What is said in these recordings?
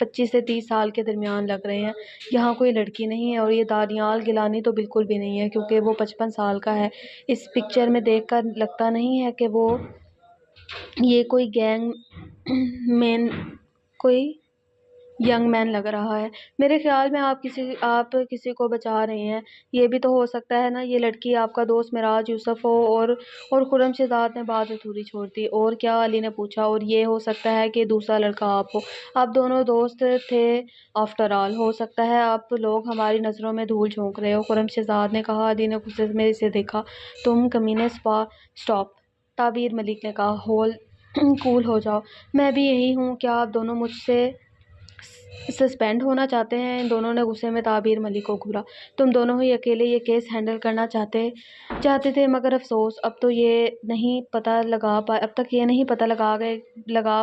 25 سے 30 سال کے درمیان لگ رہے ہیں. یہاں کوئی لڑکی نہیں ہے اور یہ دانیال گیلانی تو بالکل بھی نہیں ہے کیونکہ وہ 55 سال کا ہے. اس پکچر میں دیکھ کر لگتا نہیں ہے کہ وہ یہ کوئی گینگ مین کوئی ینگ مین لگ رہا ہے. میرے خیال میں آپ کسی کو بچا رہے ہیں. یہ بھی تو ہو سکتا ہے نا یہ لڑکی آپ کا دوست معراج یوسف ہو اور خرم شہزاد نے بات ادھوری چھوڑ دی. اور کیا؟ علی نے پوچھا. اور یہ ہو سکتا ہے کہ دوسرا لڑکا آپ ہو. آپ دونوں دوست تھے آفٹر آل. ہو سکتا ہے آپ لوگ ہماری نظروں میں دھول جھونک رہے ہو. خرم شہزاد نے کہا. علی نے غصے میں اسے دیکھا. تم کمینے. اسٹاپ. تعبیر ملک نے کہا. کول ہو جاؤ. میں بھی یہی ہوں. کیا آپ دونوں مجھ سے سسپینڈ ہونا چاہتے ہیں؟ ان دونوں نے غصے میں تعبیر ملک کو گھورا. تم دونوں ہی اکیلے یہ کیس ہینڈل کرنا چاہتے تھے مگر افسوس اب تک یہ نہیں پتہ لگا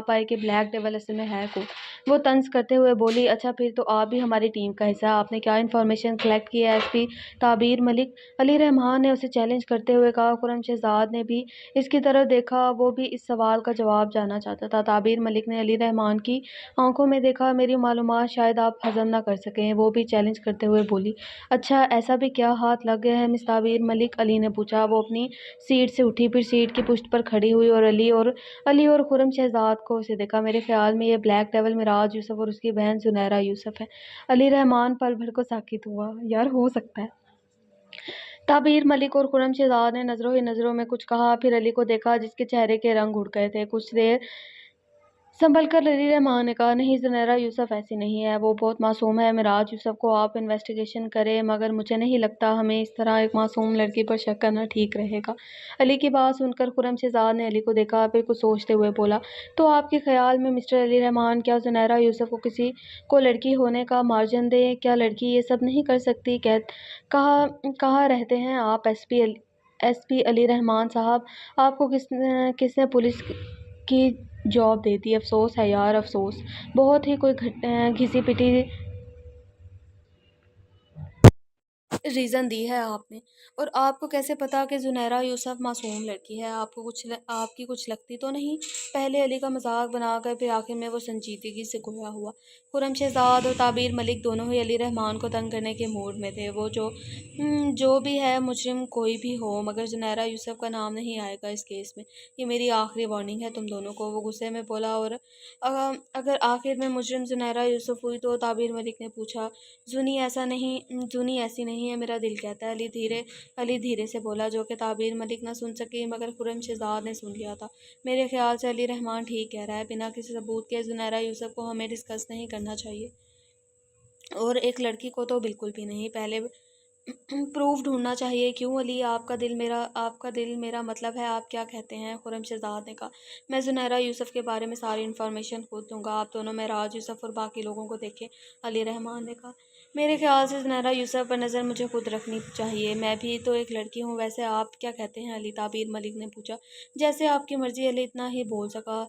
پائے کہ بلیک ڈیول اصل میں ہے کون. وہ طنز کرتے ہوئے بولی. اچھا پھر تو آپ بھی ہماری ٹیم کا حصہ. آپ نے کیا انفارمیشن کلیکٹ کی ہے ایس پی تعبیر ملک؟ علی رحمان نے اسے چیلنج کرتے ہوئے کہا. خرم شہزاد نے بھی اس کی طرف دیکھا. وہ بھی اس سوال کا جواب جاننا چاہتا تھا. تعبیر ملک نے علی رحمان کی آنکھوں میں دیکھا. میری معلومات شاید آپ ہضم نہ کر سکیں. وہ بھی چیلنج کرتے ہوئے بولی. اچھا ایسا بھی کیا ہاتھ لگ گئے ہیں مس تعبیر ملک؟ علی نے پوچھا. وہ اپنی سیٹ سے اٹھی پھر سیٹ کی پشت پر کھڑی ہوئی اور علی اور خرم شہزاد کو اسے دیکھا. میرے خیال میں یہ بلیک ڈیول معراج یوسف اور اس کی بہن زنیرہ یوسف ہے. علی رحمان پل بھر کو ساکت ہوا. یار ہو سکتا ہے. تعبیر ملک اور خرم شہزاد نے نظروں ہی نظروں میں کچھ کہا. پھر علی کو دیکھا جس کے چہرے کے رنگ اڑ گئے تھے. کچھ دیر سنبھل کر علی رحمان نے کہا. نہیں زنیرہ یوسف ایسی نہیں ہے. وہ بہت معصوم ہے. معراج یوسف کو آپ انویسٹیگیشن کریں مگر مجھے نہیں لگتا ہمیں اس طرح ایک معصوم لڑکی پر شک کرنا ٹھیک رہے گا. علی کی بات سن کر خرم شہزاد نے علی کو دیکھا. پھر کچھ سوچتے ہوئے بولا. تو آپ کے خیال میں مسٹر علی رحمان کیا زنیرہ یوسف کو کسی کو لڑکی ہونے کا مارجن دیں؟ کیا لڑکی یہ سب نہیں کر سکتی؟ کہاں رہتے ہیں آپ ایس پی علی رحمان صاحب؟ آپ کو کس نے پولیس کی جاب دے دی؟ افسوس ہے یار افسوس. بہت ہی کوئی گھسی پٹی ریزن دی ہے آپ نے. اور آپ کو کیسے پتا کہ زنیرہ یوسف معصوم لڑکی ہے؟ آپ کی کچھ لگتی تو نہیں؟ پہلے علی کا مذاق بنا کر پھر آخر میں وہ سنجیدگی سے گویا ہوا. خرم شہزاد اور تعبیر ملک دونوں ہی علی رحمان کو تنگ کرنے کے موڈ میں تھے. وہ جو بھی ہے مجرم کوئی بھی ہو مگر زنیرہ یوسف کا نام نہیں آئے گا اس کیس میں. یہ میری آخری وارننگ ہے تم دونوں کو. وہ غصے میں بولا. اور اگر آخر میں مجرم زنیرہ یوسف ہوئی تو؟ تعبیر ملک نے پوچھا. زنی ایسی نہیں ہے میرا دل کہتا ہے. علی دھیرے سے بولا جو کہ تعبیر ملک نہ سن سکی مگر خرم شہزاد نے سن لیا تھا. میرے خیال سے علی رحمان ٹھیک کہہ رہا ہے. بنا کسی ثبوت کے زنیرہ یوسف کو ہمیں ڈسکس نہیں کرنا چاہیے اور ایک لڑکی کو تو بالکل بھی نہیں. پہلے پروف ڈھونڈنا چاہیے. کیوں علی؟ آپ کا دل میرا مطلب ہے آپ کیا کہتے ہیں؟ خرم شہزاد نے کہا. میں زنیرہ یوسف کے بارے میں ساری انفارمیشن خود دوں گا. آپ دونوں معراج یوسف اور باقی لوگوں کو دیکھیں. علی رحمان نے کہا. میرے خیال سے زنیرہ یوسف پر نظر مجھے خود رکھنی چاہیے. میں بھی تو ایک لڑکی ہوں. ویسے آپ کیا کہتے ہیں علی؟ تعبیر ملک نے پوچھا. جیسے آپ کی مرضی. علی اتنا ہی بول سکا.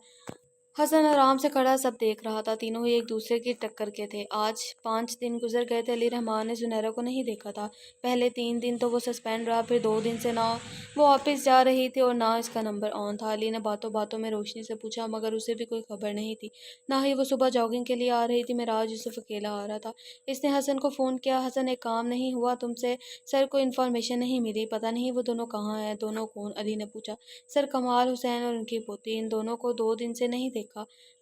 حسن آرام سے کھڑا سب دیکھ رہا تھا. تینوں ہی ایک دوسرے کی ٹکر کے تھے. آج 5 دن گزر گئے تھے. علی رحمان نے زنیرہ کو نہیں دیکھا تھا. پہلے 3 دن تو وہ سسپینڈ رہا. پھر 2 دن سے نہ وہ آفس جا رہی تھی اور نہ اس کا نمبر آن تھا. علی نے باتوں باتوں میں روشنی سے پوچھا. مگر اسے بھی کوئی خبر نہیں تھی. نہ ہی وہ صبح جاگنگ کے لیے آ رہی تھی. معراج یوسف اکیلا آ رہا تھا. اس نے حسن کو فون کیا. حسن ایک کام نہیں ہوا تم سے؟ سر کوئی انفارمیشن نہیں ملی. پتہ نہیں وہ دونوں کہاں ہیں. دونوں کون؟ علی نے پوچھا. سر کمال حسین اور ان کی پوتی. ان دونوں کو 2 دن سے نہیں دیکھا.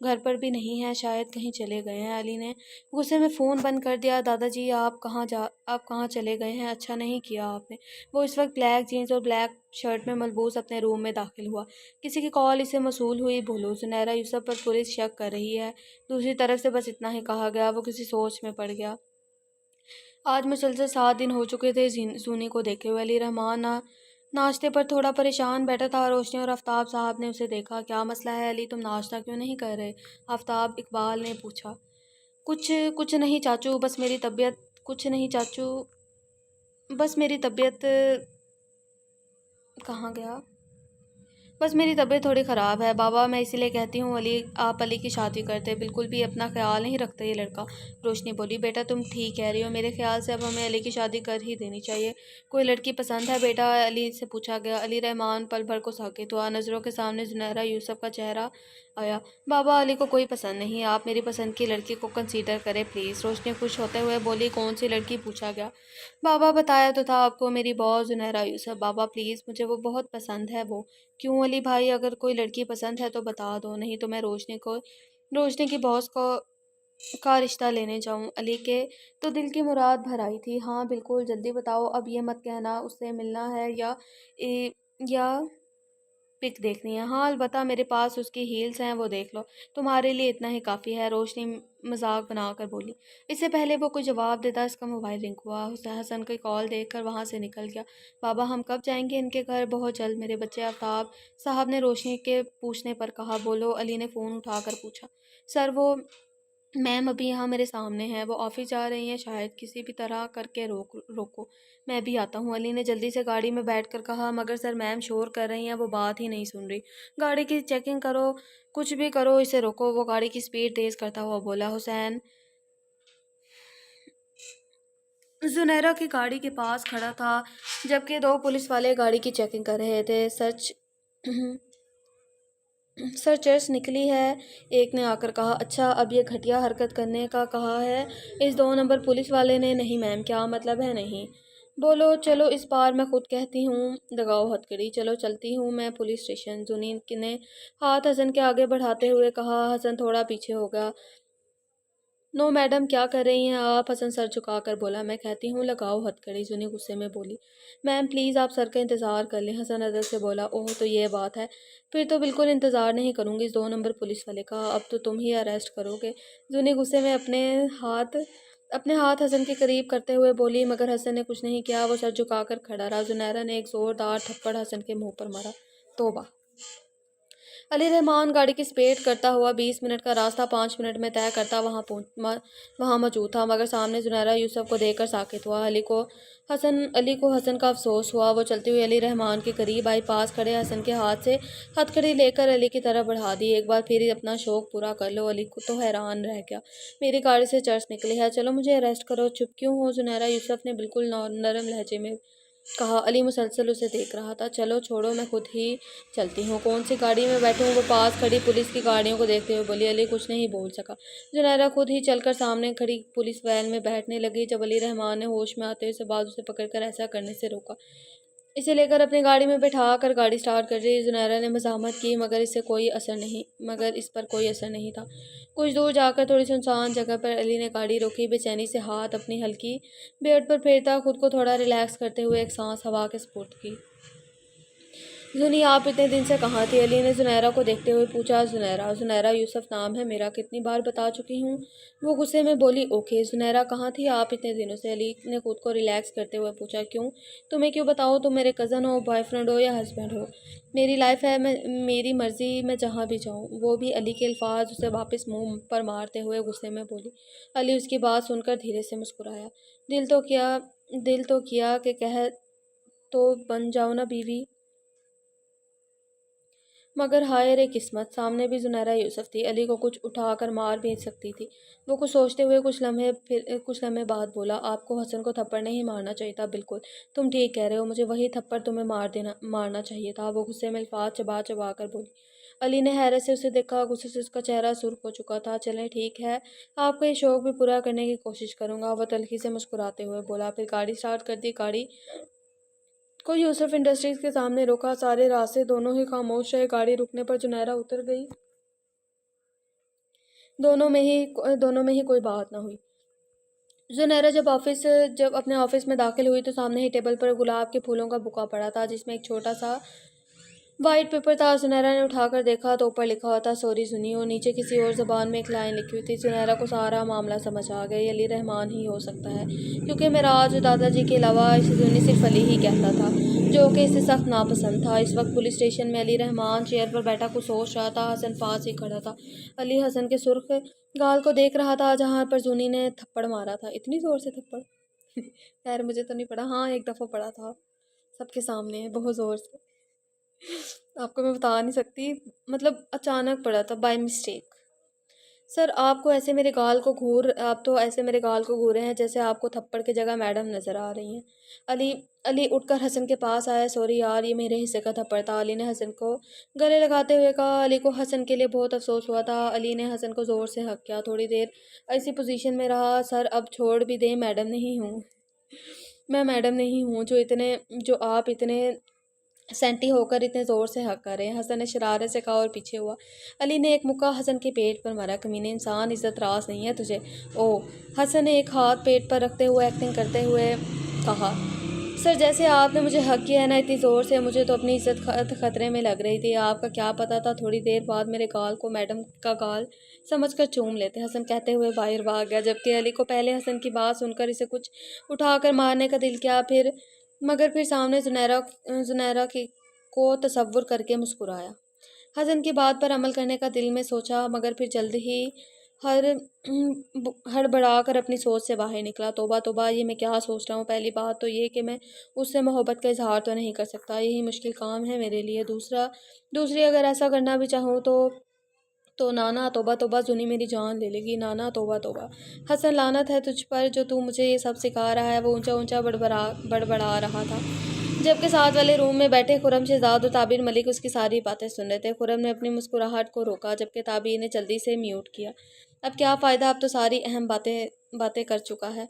گھر پر بھی نہیں ہے. شاید کہیں چلے گئے ہیں. علی نے غصے میں فون بند کر دیا. دادا جی آپ کہاں چلے گئے ہیں؟ اچھا نہیں کیا آپ نے. وہ اس وقت بلیک جینز اور بلیک شرٹ میں ملبوس اپنے روم میں داخل ہوا. کسی کی کال اسے موصول ہوئی. بولو. زنیرہ یوسف پر پولیس شک کر رہی ہے. دوسری طرف سے بس اتنا ہی کہا گیا. وہ کسی سوچ میں پڑ گیا. آج مسلسل 7 دن ہو چکے تھے زونی کو دیکھے ہوئے. علی رحمان ناشتے پر تھوڑا پریشان بیٹھا تھا. روشنی اور آفتاب صاحب نے اسے دیکھا. کیا مسئلہ ہے علی؟ تم ناشتہ کیوں نہیں کر رہے؟ آفتاب اقبال نے پوچھا. کچھ نہیں چاچو. بس میری طبیعت کہاں گیا؟ بس میری طبیعت تھوڑی خراب ہے بابا. میں اسی لیے کہتی ہوں آپ علی کی شادی کرتے. بالکل بھی اپنا خیال نہیں رکھتے یہ لڑکا. روشنی بولی. بیٹا تم ٹھیک کہہ رہی ہو. میرے خیال سے اب ہمیں علی کی شادی کر ہی دینی چاہیے. کوئی لڑکی پسند ہے بیٹا؟ علی سے پوچھا گیا. علی رحمان پل بھر کو ساکت ہوا. نظروں کے سامنے زنیرہ یوسف کا چہرہ آیا۔ بابا علی کو کوئی پسند نہیں، آپ میری پسند کی لڑکی کو کنسیڈر کریں پلیز۔ روشنی خوش ہوتے ہوئے بولی، کون سی لڑکی؟ پوچھا گیا۔ بابا بتایا تو تھا آپ کو، میری بہت زنیرہ یوسف۔ بابا پلیز، مجھے وہ بہت پسند ہے۔ وہ کیوں علی بھائی؟ اگر کوئی لڑکی پسند ہے تو بتا دو، نہیں تو میں روشنی کی باس کا رشتہ لینے جاؤں۔ علی کے تو دل کی مراد بھر آئی تھی۔ ہاں بالکل، جلدی بتاؤ، اب یہ مت کہنا اس سے ملنا ہے یا پک دیکھنی ہے۔ ہاں البتہ میرے پاس اس کی ہیلز ہیں، وہ دیکھ لو، تمہارے لیے اتنا ہی کافی ہے۔ روشنی مذاق بنا کر بولی۔ اس سے پہلے وہ کوئی جواب دیتا اس کا موبائل رنگ ہوا۔ حسن کی کال دیکھ کر وہاں سے نکل گیا۔ بابا ہم کب جائیں گے ان کے گھر؟ بہت جلد میرے بچے۔ آفتاب صاحب نے روشنی کے پوچھنے پر کہا۔ بولو، علی نے فون اٹھا کر پوچھا۔ سر وہ میم ابھی یہاں میرے سامنے ہیں، وہ آفس جا رہی ہیں شاید، کسی بھی طرح کر کے روکو، میں بھی آتا ہوں۔ علی نے جلدی سے گاڑی میں بیٹھ کر کہا۔ مگر سر میم شور کر رہی ہیں، وہ بات ہی نہیں سن رہی۔ گاڑی کی چیکنگ کرو، کچھ بھی کرو، اسے روکو۔ وہ گاڑی کی سپیڈ تیز کرتا ہوا بولا۔ حسین زنیرہ کی گاڑی کے پاس کھڑا تھا جبکہ دو پولیس والے گاڑی کی چیکنگ کر رہے تھے۔ سرچرس نکلی ہے، ایک نے آ کر کہا۔ اچھا، اب یہ گھٹیا حرکت کرنے کا کہا ہے اس 2 نمبر پولیس والے نے؟ نہیں میم۔ کیا مطلب ہے نہیں؟ بولو چلو اس بار میں خود کہتی ہوں، لگاؤ ہتھکڑی، چلو چلتی ہوں میں پولیس اسٹیشن۔ زنی نے ہاتھ حسن کے آگے بڑھاتے ہوئے کہا۔ حسن تھوڑا پیچھے ہو گیا۔ نو میڈم، کیا کر رہی ہیں آپ؟ حسن سر جھکا کر بولا۔ میں کہتی ہوں لگاؤ ہتھکڑی۔ زنی غصے میں بولی۔ میم پلیز آپ سر کا انتظار کر لیں۔ حسن ادب سے بولا۔ اوہ تو یہ بات ہے، پھر تو بالکل انتظار نہیں کروں گی۔ اس 2 نمبر پولیس والے کہا۔ اب تو تم ہی اریسٹ کرو گے۔ زنی غصے میں اپنے ہاتھ حسن کے قریب کرتے ہوئے بولی۔ مگر حسن نے کچھ نہیں کیا، وہ سر جھکا کر کھڑا رہا۔ زنیرہ نے ایک زوردار تھپڑ حسن کے منہ پر مارا۔ توبہ! علی رحمان گاڑی کی سپیڈ کرتا ہوا 20 منٹ کا راستہ 5 منٹ میں طے کرتا وہاں موجود تھا، مگر سامنے زنیرہ یوسف کو دیکھ کر ساکت ہوا۔ علی کو حسن کا افسوس ہوا۔ وہ چلتی ہوئی علی رحمان کے قریب آئی، پاس کھڑے حسن کے ہاتھ سے ہتھکڑی لے کر علی کی طرف بڑھا دی۔ ایک بار پھر اپنا شوق پورا کر لو۔ علی تو حیران رہ گیا۔ میری گاڑی سے چرس نکلی ہے، چلو مجھے اریسٹ کرو۔ چپ کیوں ہو؟ زنیرہ یوسف نے بالکل نرم لہجے میں کہا۔ علی مسلسل اسے دیکھ رہا تھا۔ چلو چھوڑو، میں خود ہی چلتی ہوں۔ کون سی گاڑی میں بیٹھوں؟ وہ پاس کھڑی پولیس کی گاڑیوں کو دیکھتے ہوئے بولی۔ علی کچھ نہیں بول سکا۔ زنیرہ خود ہی چل کر سامنے کھڑی پولیس وین میں بیٹھنے لگی۔ جب علی رحمان نے ہوش میں آتے ہوئے اسے بازو سے پکڑ کر ایسا کرنے سے روکا، اسے لے کر اپنی گاڑی میں بٹھا کر گاڑی سٹارٹ کر دی، زنیرہ نے مزاحمت کی مگر اس پر کوئی اثر نہیں تھا۔ کچھ دور جا کر تھوڑی سنسان جگہ پر علی نے گاڑی روکی، بے چینی سے ہاتھ اپنی ہلکی بیڑ پر پھیرتا خود کو تھوڑا ریلیکس کرتے ہوئے ایک سانس ہوا کے سپرد کی۔ زنی آپ اتنے دن سے کہاں تھی؟ علی نے زنیرہ کو دیکھتے ہوئے پوچھا۔ زنیرہ یوسف نام ہے میرا، کتنی بار بتا چکی ہوں؟ وہ غصے میں بولی۔ اوکے، زنیرہ کہاں تھی آپ اتنے دنوں سے؟ علی نے خود کو ریلیکس کرتے ہوئے پوچھا۔ کیوں؟ تمہیں کیوں بتاؤں؟ تم میرے کزن ہو، بوائے فرینڈ ہو یا ہسبینڈ ہو، میری لائف ہے، میری مرضی، میں جہاں بھی جاؤں۔ وہ بھی علی کے الفاظ اسے واپس منہ پر مارتے ہوئے غصے میں بولی۔ علی اس کی بات سن کر دھیرے سے مسکرایا۔ دل تو کیا کہ کہہ تو بن جاؤ نا بیوی، مگر ہائے رے قسمت، سامنے بھی زنیرہ یوسف تھی، علی کو کچھ اٹھا کر مار بھی سکتی تھی۔ وہ کچھ سوچتے ہوئے کچھ لمحے بعد بولا۔ آپ کو حسن کو تھپڑ نہیں مارنا چاہیے تھا۔ بالکل، تم ٹھیک کہہ رہے ہو، مجھے وہی تھپڑ تمہیں مارنا چاہیے تھا۔ وہ غصے میں الفاظ چبا چبا کر بولی۔ علی نے حیرت سے اسے دیکھا، غصے سے اس کا چہرہ سرخ ہو چکا تھا۔ چلیں ٹھیک ہے، آپ کا یہ شوق بھی پورا کرنے کی کوشش کروں گا، وہ تلخی سے مسکراتے ہوئے بولا۔ پھر گاڑی سٹارٹ کر دی۔ گاڑی کو یوسف انڈسٹریز کے سامنے روکا۔ سارے راستے دونوں ہی خاموش رہے۔ گاڑی رکنے پر زنیرہ اتر گئی۔ دونوں میں ہی کوئی بات نہ ہوئی۔ زنیرہ جب اپنے آفس میں داخل ہوئی تو سامنے ہی ٹیبل پر گلاب کے پھولوں کا بکا پڑا تھا جس میں ایک چھوٹا سا وائٹ پیپر تھا۔ زنیرہ نے اٹھا کر دیکھا تو اوپر لکھا ہوا تھا سوری زنی، اور نیچے کسی اور زبان میں ایک لائن لکھی ہوئی تھی۔ زنیرہ کو سارا معاملہ سمجھ آ گیا۔ یہ علی رحمان ہی ہو سکتا ہے، کیونکہ معراج اور دادا جی کے علاوہ اسے زنی صرف علی ہی کہتا تھا، جو کہ اسے سخت ناپسند تھا۔ اس وقت پولیس اسٹیشن میں علی رحمان چیئر پر بیٹھا کچھ سوچ رہا تھا۔ حسن پاس ہی کھڑا تھا۔ علی حسن کے سرخ گال کو دیکھ رہا تھا جہاں پر زنی نے تھپڑ مارا تھا۔ اتنی زور سے تھپڑ؟ خیر مجھے تو نہیں پڑا، ہاں ایک دفعہ پڑا تھا سب کے سامنے، بہت زور سے، آپ کو میں بتا نہیں سکتی، مطلب اچانک پڑا تھا، بائی مسٹیک۔ سر آپ تو ایسے میرے گال کو گھورے ہیں جیسے آپ کو تھپڑ کی جگہ میڈم نظر آ رہی ہیں۔ علی علی اٹھ کر حسن کے پاس آیا۔ سوری یار، یہ میرے حصے کا تھپڑ تھا، علی نے حسن کو گلے لگاتے ہوئے کہا۔ علی کو حسن کے لیے بہت افسوس ہوا تھا۔ علی نے حسن کو زور سے ہگ کیا، تھوڑی دیر ایسی پوزیشن میں رہا۔ سر اب چھوڑ بھی دیں، میڈم نہیں ہوں میں میڈم نہیں ہوں جو آپ اتنے سینٹی ہو کر اتنے زور سے حق کر رہے ہیں، حسن نے شرارت سے کہا اور پیچھے ہوا۔ علی نے ایک مکہ حسن کے پیٹ پر مارا۔ کمینے انسان، عزت راس نہیں ہے تجھے؟ او، حسن نے ایک ہاتھ پیٹ پر رکھتے ہوئے ایکٹنگ کرتے ہوئے کہا۔ سر جیسے آپ نے مجھے حق کیا ہے نا اتنی زور سے، مجھے تو اپنی عزت خطرے میں لگ رہی تھی۔ آپ کا کیا پتا تھا تھوڑی دیر بعد میرے گال کو میڈم کا گال سمجھ کر چوم لیتے، حسن کہتے ہوئے باہر بھاگ گیا، جبکہ علی کو پہلے حسن کی بات سن کر اسے کچھ اٹھا کر مارنے کا دل کیا، مگر پھر سامنے زنیرہ کو تصور کر کے مسکرایا۔ حسن کی بات پر عمل کرنے کا دل میں سوچا، مگر پھر جلد ہی ہڑبڑا کر اپنی سوچ سے باہر نکلا۔ توبہ توبہ، یہ میں کیا سوچ رہا ہوں؟ پہلی بات تو یہ کہ میں اس سے محبت کا اظہار تو نہیں کر سکتا، یہی مشکل کام ہے میرے لیے۔ دوسری اگر ایسا کرنا بھی چاہوں تو نانا، توبہ توبہ، زنی میری جان لے لے گی، نانا توبہ توبہ۔ حسن، لعنت ہے تجھ پر جو تو مجھے یہ سب سکھا رہا ہے، وہ اونچا اونچا بڑبڑا رہا تھا، جبکہ ساتھ والے روم میں بیٹھے خرم شہزاد اور تعبیر ملک اس کی ساری باتیں سن رہے تھے۔ خرم نے اپنی مسکراہٹ کو روکا، جبکہ تعبیر نے جلدی سے میوٹ کیا۔ اب کیا فائدہ، اب تو ساری اہم باتیں کر چکا ہے،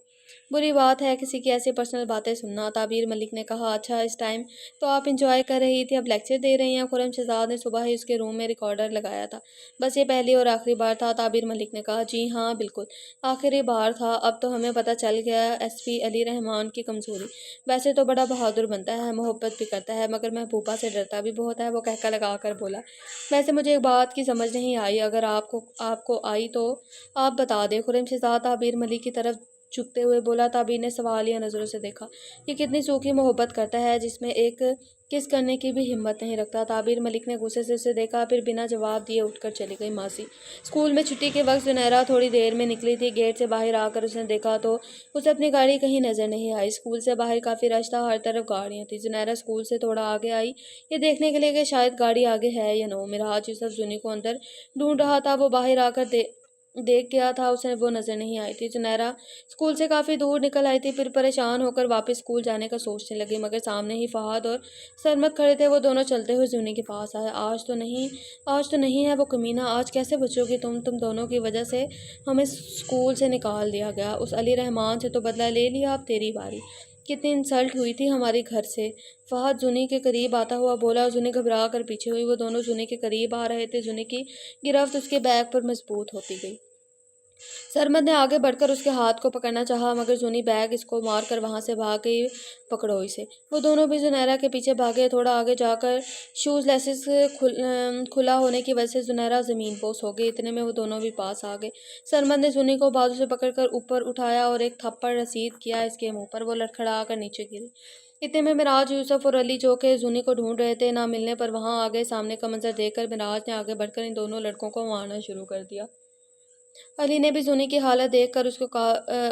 بری بات ہے کسی کی ایسی پرسنل باتیں سننا۔ تعبیر ملک نے کہا، اچھا اس ٹائم تو آپ انجوائے کر رہی تھی، اب لیکچر دے رہی ہیں؟ خرم شہزاد نے صبح ہی اس کے روم میں ریکارڈر لگایا تھا، بس یہ پہلی اور آخری بار تھا۔ تعبیر ملک نے کہا، جی ہاں بالکل آخری بار تھا، اب تو ہمیں پتہ چل گیا ایس پی علی رحمان کی کمزوری۔ ویسے تو بڑا بہادر بنتا ہے، محبت بھی کرتا ہے، مگر محبوبہ سے ڈرتا بھی بہت ہے، وہ کہکا لگا کر بولا۔ ویسے مجھے ایک بات کی سمجھ نہیں آئی، اگر آپ کو آئی تو آپ بتا دیں۔ خرم شہزاد تعبیر ملک کی طرف جھکتے ہوئے بولا۔ تعبیر نے سوالیہ نظروں سے دیکھا، یہ کتنی سوکھی محبت کرتا ہے جس میں ایک کس کرنے کی بھی ہمت نہیں رکھتا۔ تعبیر ملک نے غصے سے اسے دیکھا، پھر بنا جواب دیے اٹھ کر چلی گئی۔ ماسی اسکول میں چھٹی کے وقت زنیرہ تھوڑی دیر میں نکلی تھی، گیٹ سے باہر آ کر اس نے دیکھا تو اسے اپنی گاڑی کہیں نظر نہیں آئی۔ اسکول سے باہر کافی رش تھا، ہر طرف گاڑیاں تھیں۔ زنیرہ اسکول سے تھوڑا آگے آئی، یہ دیکھنے کے لیے کہ شاید گاڑی آگے ہے یا نو۔ مراج یوسف زنی کو اندر ڈھونڈ رہا تھا، وہ باہر آ کر دیکھ گیا تھا، اسے وہ نظر نہیں آئی تھی۔ زنیرہ اسکول سے کافی دور نکل آئی تھی، پھر پریشان ہو کر واپس اسکول جانے کا سوچنے لگی، مگر سامنے ہی فہد اور سرمد کھڑے تھے۔ وہ دونوں چلتے ہوئے زنی کے پاس آئے۔ آج تو نہیں ہے وہ کمینہ، آج کیسے بچو گی تم دونوں کی وجہ سے ہمیں اسکول سے نکال دیا گیا، اس علی رحمان سے تو بدلہ لے لیا، اب تیری باری۔ کتنی انسلٹ ہوئی تھی ہماری گھر سے۔ فہد زنی کے قریب آتا ہوا بولا۔ زنی گھبرا کر پیچھے ہوئی، وہ دونوں زنی کے قریب آ رہے تھے، زنی کی گرفت اس کے بیگ پر مضبوط ہوتی گئی۔ سرمد نے آگے بڑھ کر اس کے ہاتھ کو پکڑنا چاہا، مگر زنی بیگ اس کو مار کر وہاں سے بھاگ گئی۔ پکڑو اسے۔ وہ دونوں بھی زنیرہ کے پیچھے بھاگے، تھوڑا آگے جا کر شوز لیسز کھلا ہونے کی وجہ سے زنیرہ زمین پوس ہو گئی، اتنے میں وہ دونوں بھی پاس آ گئے۔ سرمد نے زنی کو بازو سے پکڑ کر اوپر اٹھایا اور ایک تھپڑ رسید کیا اس کے منہ پر، وہ لڑکھڑا کر نیچے گری۔ اتنے میں مراج یوسف اور علی جو کہ زنی کو ڈھونڈ رہے تھے، نہ ملنے پر وہاں آ گئے۔ سامنے کا منظر دیکھ کر مراج نے آگے بڑھ کر ان دونوں لڑکوں کو مارنا شروع کر دیا۔ علی نے بھی زنی کی حالت دیکھ کر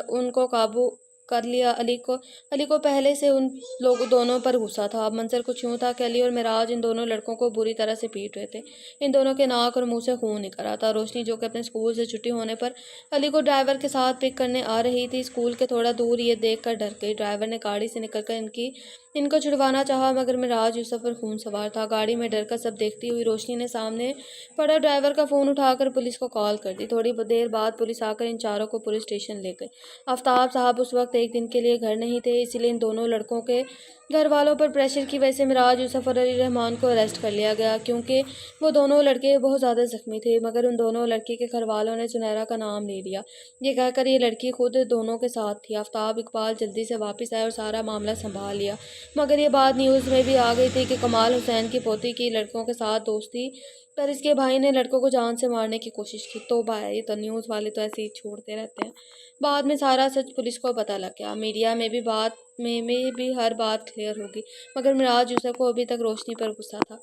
ان کو قابو کر لیا۔ علی کو پہلے سے ان دونوں پر غصہ تھا۔ اب منظر کچھ یوں تھا کہ علی اور مراج ان دونوں لڑکوں کو بری طرح سے پیٹ رہے تھے، ان دونوں کے ناک اور منہ سے خون نکل رہا تھا۔ روشنی جو کہ اپنے اسکول سے چھٹی ہونے پر علی کو ڈرائیور کے ساتھ پک کرنے آ رہی تھی، اسکول کے تھوڑا دور یہ دیکھ کر ڈر گئی۔ ڈرائیور نے گاڑی سے نکل کر ان کو چھڑوانا چاہا، مگر مراج یوسف پر خون سوار تھا۔ گاڑی میں ڈر کر سب دیکھتی ہوئی روشنی نے سامنے پڑا ڈرائیور کا فون اٹھا کر پولیس کو کال کر دی۔ تھوڑی دیر بعد پولیس آ کر ان چاروں کو پولیس اسٹیشن لے گئی۔ آفتاب صاحب اس وقت ایک دن کے لیے گھر نہیں تھے، اسی لیے ان دونوں لڑکوں کے گھر والوں پر پریشر کی وجہ سے مراج یوسف اور علی رحمان کو اریسٹ کر لیا گیا، کیونکہ وہ دونوں لڑکے بہت زیادہ زخمی تھے۔ مگر ان دونوں لڑکی کے گھر والوں نے زنیرہ کا نام لے لیا، یہ کہہ کر یہ لڑکی خود دونوں کے ساتھ تھی۔ آفتاب اقبال جلدی سے واپس آئے اور سارا معاملہ سنبھال لیا، مگر یہ بات نیوز میں بھی آ گئی تھی کہ کمال حسین کی پوتی کی لڑکوں کے ساتھ دوستی پر اس کے بھائی نے لڑکوں کو جان سے مارنے کی کوشش کی۔ توبہ ہے، یہ تو نیوز والے تو ایسے ہی چھوڑتے رہتے ہیں۔ بعد میں سارا سچ پولیس کو پتہ لگ گیا، میڈیا میں بھی ہر بات کلیئر ہوگی، مگر مراج یوسف کو ابھی تک روشنی پر غصہ تھا۔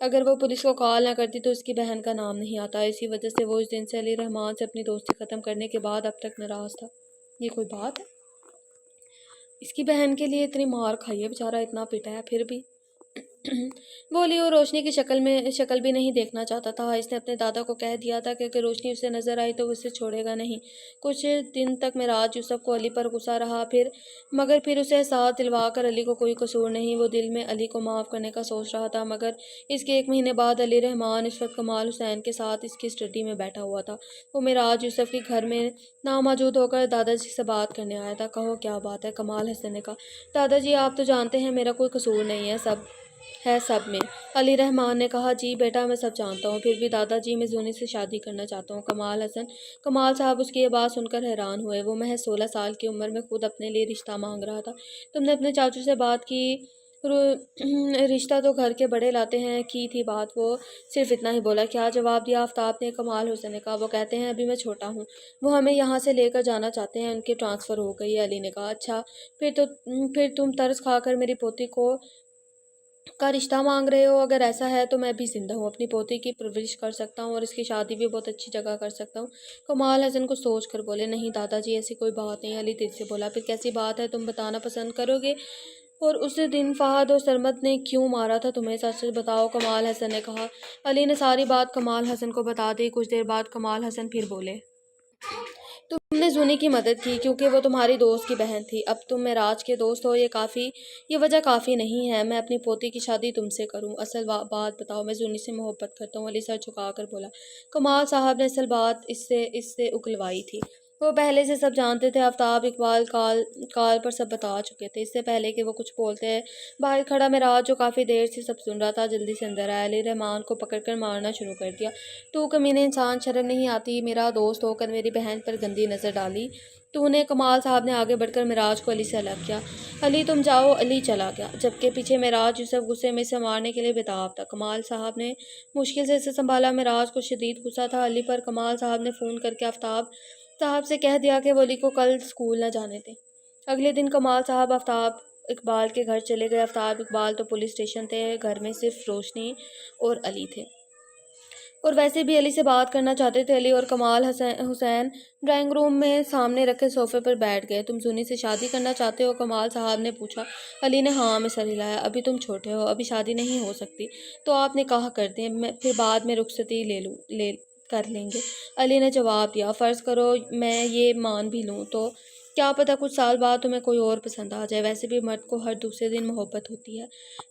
اگر وہ پولیس کو کال نہ کرتی تو اس کی بہن کا نام نہیں آتا، اسی وجہ سے وہ اس دن سے علی رحمان سے اپنی دوستی ختم کرنے کے بعد اب تک ناراض تھا۔ یہ کوئی بات ہے؟ اس کی بہن کے لیے اتنی مار کھائی ہے، بیچارہ اتنا پٹا ہے پھر بھی وہ علی اور روشنی کی شکل بھی نہیں دیکھنا چاہتا تھا۔ اس نے اپنے دادا کو کہہ دیا تھا کہ اگر روشنی اسے نظر آئی تو وہ اسے چھوڑے گا نہیں۔ کچھ دن تک معراج یوسف کو علی پر غصہ رہا، مگر پھر اسے احساس دلوا کر علی کو کوئی قصور نہیں، وہ دل میں علی کو معاف کرنے کا سوچ رہا تھا۔ مگر اس کے 1 مہینے بعد علی رحمان اس وقت کمال حسین کے ساتھ اس کی اسٹڈی میں بیٹھا ہوا تھا۔ وہ معراج یوسف کے گھر میں ناموجود ہو کر دادا جی سے بات کرنے آیا تھا۔ کہو کیا بات ہے؟ کمال حسن نے کہا۔ دادا جی آپ تو جانتے ہیں میرا کوئی قصور نہیں ہے سب میں۔ علی رحمان نے کہا جی بیٹا میں سب جانتا ہوں، پھر بھی دادا جی میں زونی سے شادی کرنا چاہتا ہوں۔ کمال صاحب اس کی یہ بات سن کر حیران ہوئے۔ وہ محض 16 سال کی عمر میں خود اپنے لیے رشتہ مانگ رہا تھا۔ تم نے اپنے چاچو سے بات کی؟ رشتہ تو گھر کے بڑے لاتے ہیں، کی تھی بات، وہ صرف اتنا ہی بولا۔ کیا جواب دیا آفتاب نے؟ کمال حسن نے کہا وہ کہتے ہیں ابھی میں چھوٹا ہوں، وہ ہمیں یہاں سے لے کر جانا چاہتے ہیں، ان کی ٹرانسفر ہو گئی ہے۔ علی نے کہا اچھا، پھر تم ترس کھا کر میری پوتی کا رشتہ مانگ رہے ہو؟ اگر ایسا ہے تو میں بھی زندہ ہوں، اپنی پوتی کی پرورش کر سکتا ہوں اور اس کی شادی بھی بہت اچھی جگہ کر سکتا ہوں۔ کمال حسن کو سوچ کر بولے نہیں دادا جی ایسی کوئی بات نہیں۔ علی دل سے بولا پھر کیسی بات ہے؟ تم بتانا پسند کرو گے؟ اور اس دن فہد اور سرمد نے کیوں مارا تھا تمہیں؟ سچ بتاؤ، کمال حسن نے کہا۔ علی نے ساری بات کمال حسن کو بتا دی۔ کچھ دیر بعد کمال حسن پھر بولے تم نے زونی کی مدد کی کیونکہ وہ تمہاری دوست کی بہن تھی، اب تم معراج کے دوست ہو، یہ وجہ کافی نہیں ہے میں اپنی پوتی کی شادی تم سے کروں۔ اصل بات بتاؤ، میں زونی سے محبت کرتا ہوں۔ علی سر جھکا کر بولا۔ کمال صاحب نے اصل بات اس سے اگلوائی تھی، وہ پہلے سے سب جانتے تھے۔ آفتاب اقبال کال پر سب بتا چکے تھے۔ اس سے پہلے کہ وہ کچھ بولتے ہیں، باہر کھڑا معراج جو کافی دیر سے سب سن رہا تھا جلدی سے اندر آیا۔ علی رحمان کو پکڑ کر مارنا شروع کر دیا۔ تو کمینے انسان، شرم نہیں آتی؟ میرا دوست ہو کر میری بہن پر گندی نظر ڈالی تو نے؟ کمال صاحب نے آگے بڑھ کر معراج کو علی سے الگ کیا۔ علی تم جاؤ۔ علی چلا گیا، جبکہ پیچھے معراج یوسف غصے میں اسے مارنے کے لیے بےتاب تھا۔ کمال صاحب نے مشکل سے اسے سنبھالا۔ معراج کو شدید غصہ تھا علی پر۔ کمال صاحب نے فون کر کے آفتاب صاحب سے کہہ دیا کہ وہ علی کو کل اسکول نہ جانے دیں۔ اگلے دن کمال صاحب آفتاب اقبال کے گھر چلے گئے۔ آفتاب اقبال تو پولیس اسٹیشن تھے، گھر میں صرف روشنی اور علی تھے، اور ویسے بھی علی سے بات کرنا چاہتے تھے۔ علی اور کمال حسین ڈرائنگ روم میں سامنے رکھے صوفے پر بیٹھ گئے۔ تم زونی سے شادی کرنا چاہتے ہو؟ کمال صاحب نے پوچھا۔ علی نے ہاں میں سر ہلایا۔ ابھی تم چھوٹے ہو، ابھی شادی نہیں ہو سکتی، تو آپ نکاح کر دیں، پھر بعد میں رخصتی کر لیں گے۔ علی نے جواب دیا فرض کرو میں یہ مان بھی لوں تو کیا پتہ کچھ سال بعد تمہیں کوئی اور پسند آ جائے، ویسے بھی مرد کو ہر دوسرے دن محبت ہوتی ہے،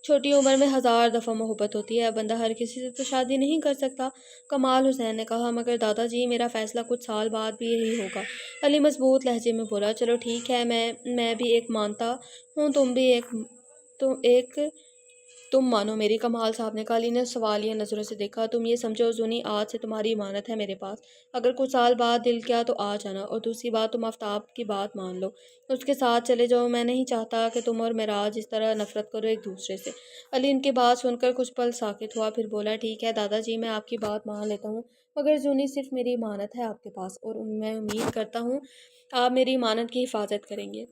چھوٹی عمر میں 1000 دفعہ محبت ہوتی ہے، بندہ ہر کسی سے تو شادی نہیں کر سکتا۔ کمال حسین نے کہا مگر دادا جی میرا فیصلہ کچھ سال بعد بھی یہی ہوگا۔ علی مضبوط لہجے میں بولا چلو ٹھیک ہے، میں بھی ایک مانتا ہوں، تم بھی تم مانو میری۔ کمال صاحب نے کہا۔ علی نے سوالیہ نظروں سے دیکھا۔ تم یہ سمجھو زونی آج سے تمہاری امانت ہے میرے پاس، اگر کچھ سال بعد دل کیا تو آ جانا، اور دوسری بات تم آفتاب کی بات مان لو، اس کے ساتھ چلے جاؤ، میں نہیں چاہتا کہ تم اور معراج اس طرح نفرت کرو ایک دوسرے سے۔ علی ان کی بات سن کر کچھ پل ساکت ہوا، پھر بولا ٹھیک ہے دادا جی میں آپ کی بات مان لیتا ہوں، مگر زونی صرف میری امانت ہے آپ کے پاس، اور میں امید کرتا ہوں آپ میری امانت کی حفاظت کریں گے۔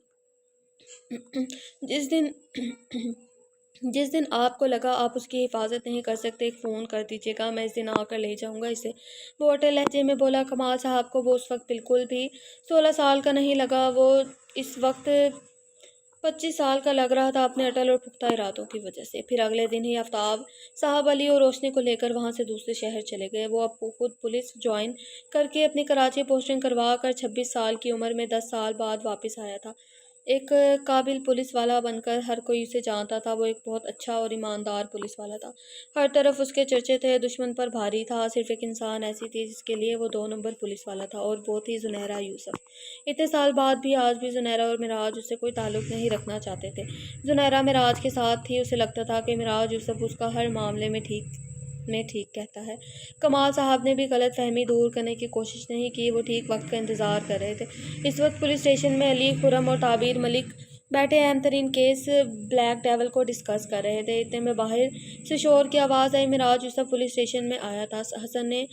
جس دن آپ کو لگا آپ اس کی حفاظت نہیں کر سکتے، ایک فون کر دیجیے گا، میں اس دن آ کر لے جاؤں گا اسے، وہ اٹل لہجے میں بولا۔ کمال صاحب کو وہ اس وقت بالکل بھی 16 سال کا نہیں لگا، وہ اس وقت 25 سال کا لگ رہا تھا اپنے اٹل اور پختہ ارادوں کی وجہ سے۔ پھر اگلے دن ہی آفتاب صاحب علی اور روشنی کو لے کر وہاں سے دوسرے شہر چلے گئے۔ وہ اب خود پولیس جوائن کر کے اپنی کراچی پوسٹنگ کروا کر 26 سال کی عمر میں 10 سال بعد واپس آیا تھا، ایک قابل پولیس والا بن کر۔ ہر کوئی اسے جانتا تھا، وہ ایک بہت اچھا اور ایماندار پولیس والا تھا، ہر طرف اس کے چرچے تھے، دشمن پر بھاری تھا۔ صرف ایک انسان ایسی تھی جس کے لیے وہ 2 نمبر پولیس والا تھا، اور وہ تھی زنیرہ یوسف۔ اتنے سال بعد بھی آج بھی زنیرہ اور معراج اس سے کوئی تعلق نہیں رکھنا چاہتے تھے۔ زنیرہ معراج کے ساتھ تھی، اسے لگتا تھا کہ معراج یوسف اس کا ہر معاملے میں ٹھیک کہتا ہے۔ کمال صاحب نے بھی غلط فہمی دور کرنے کی کوشش نہیں کی، وہ ٹھیک وقت کا انتظار کر رہے تھے۔ اس وقت پولیس اسٹیشن میں علی، خرم اور تعبیر ملک بیٹھے اہم ترین کیس بلیک ڈیول کو ڈسکس کر رہے تھے۔ اتنے میں باہر سے شور کی آواز آئی۔ معراج یوسف پولیس اسٹیشن میں آیا تھا، حسن نے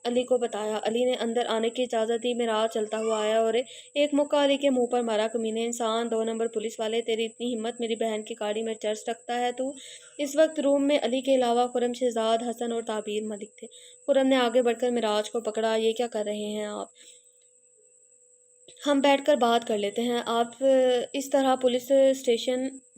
علی کو بتایا۔ علی نے اندر آنے کی اجازت دی۔ معراج چلتا ہوا آیا اور ایک مکہ علی کے منہ پر مارا۔ کمینے انسان، 2 نمبر پولیس والے، تیری اتنی ہمت، میری بہن کی گاڑی میں چرچ رکھتا ہے تو؟ اس وقت روم میں علی کے علاوہ خرم شہزاد، حسن اور تعبیر ملک تھے۔ خرم نے آگے بڑھ کر معراج کو پکڑا۔ یہ کیا کر رہے ہیں آپ؟ ہم بیٹھ کر بات کر لیتے ہیں، آپ اس طرح پولیس اسٹیشن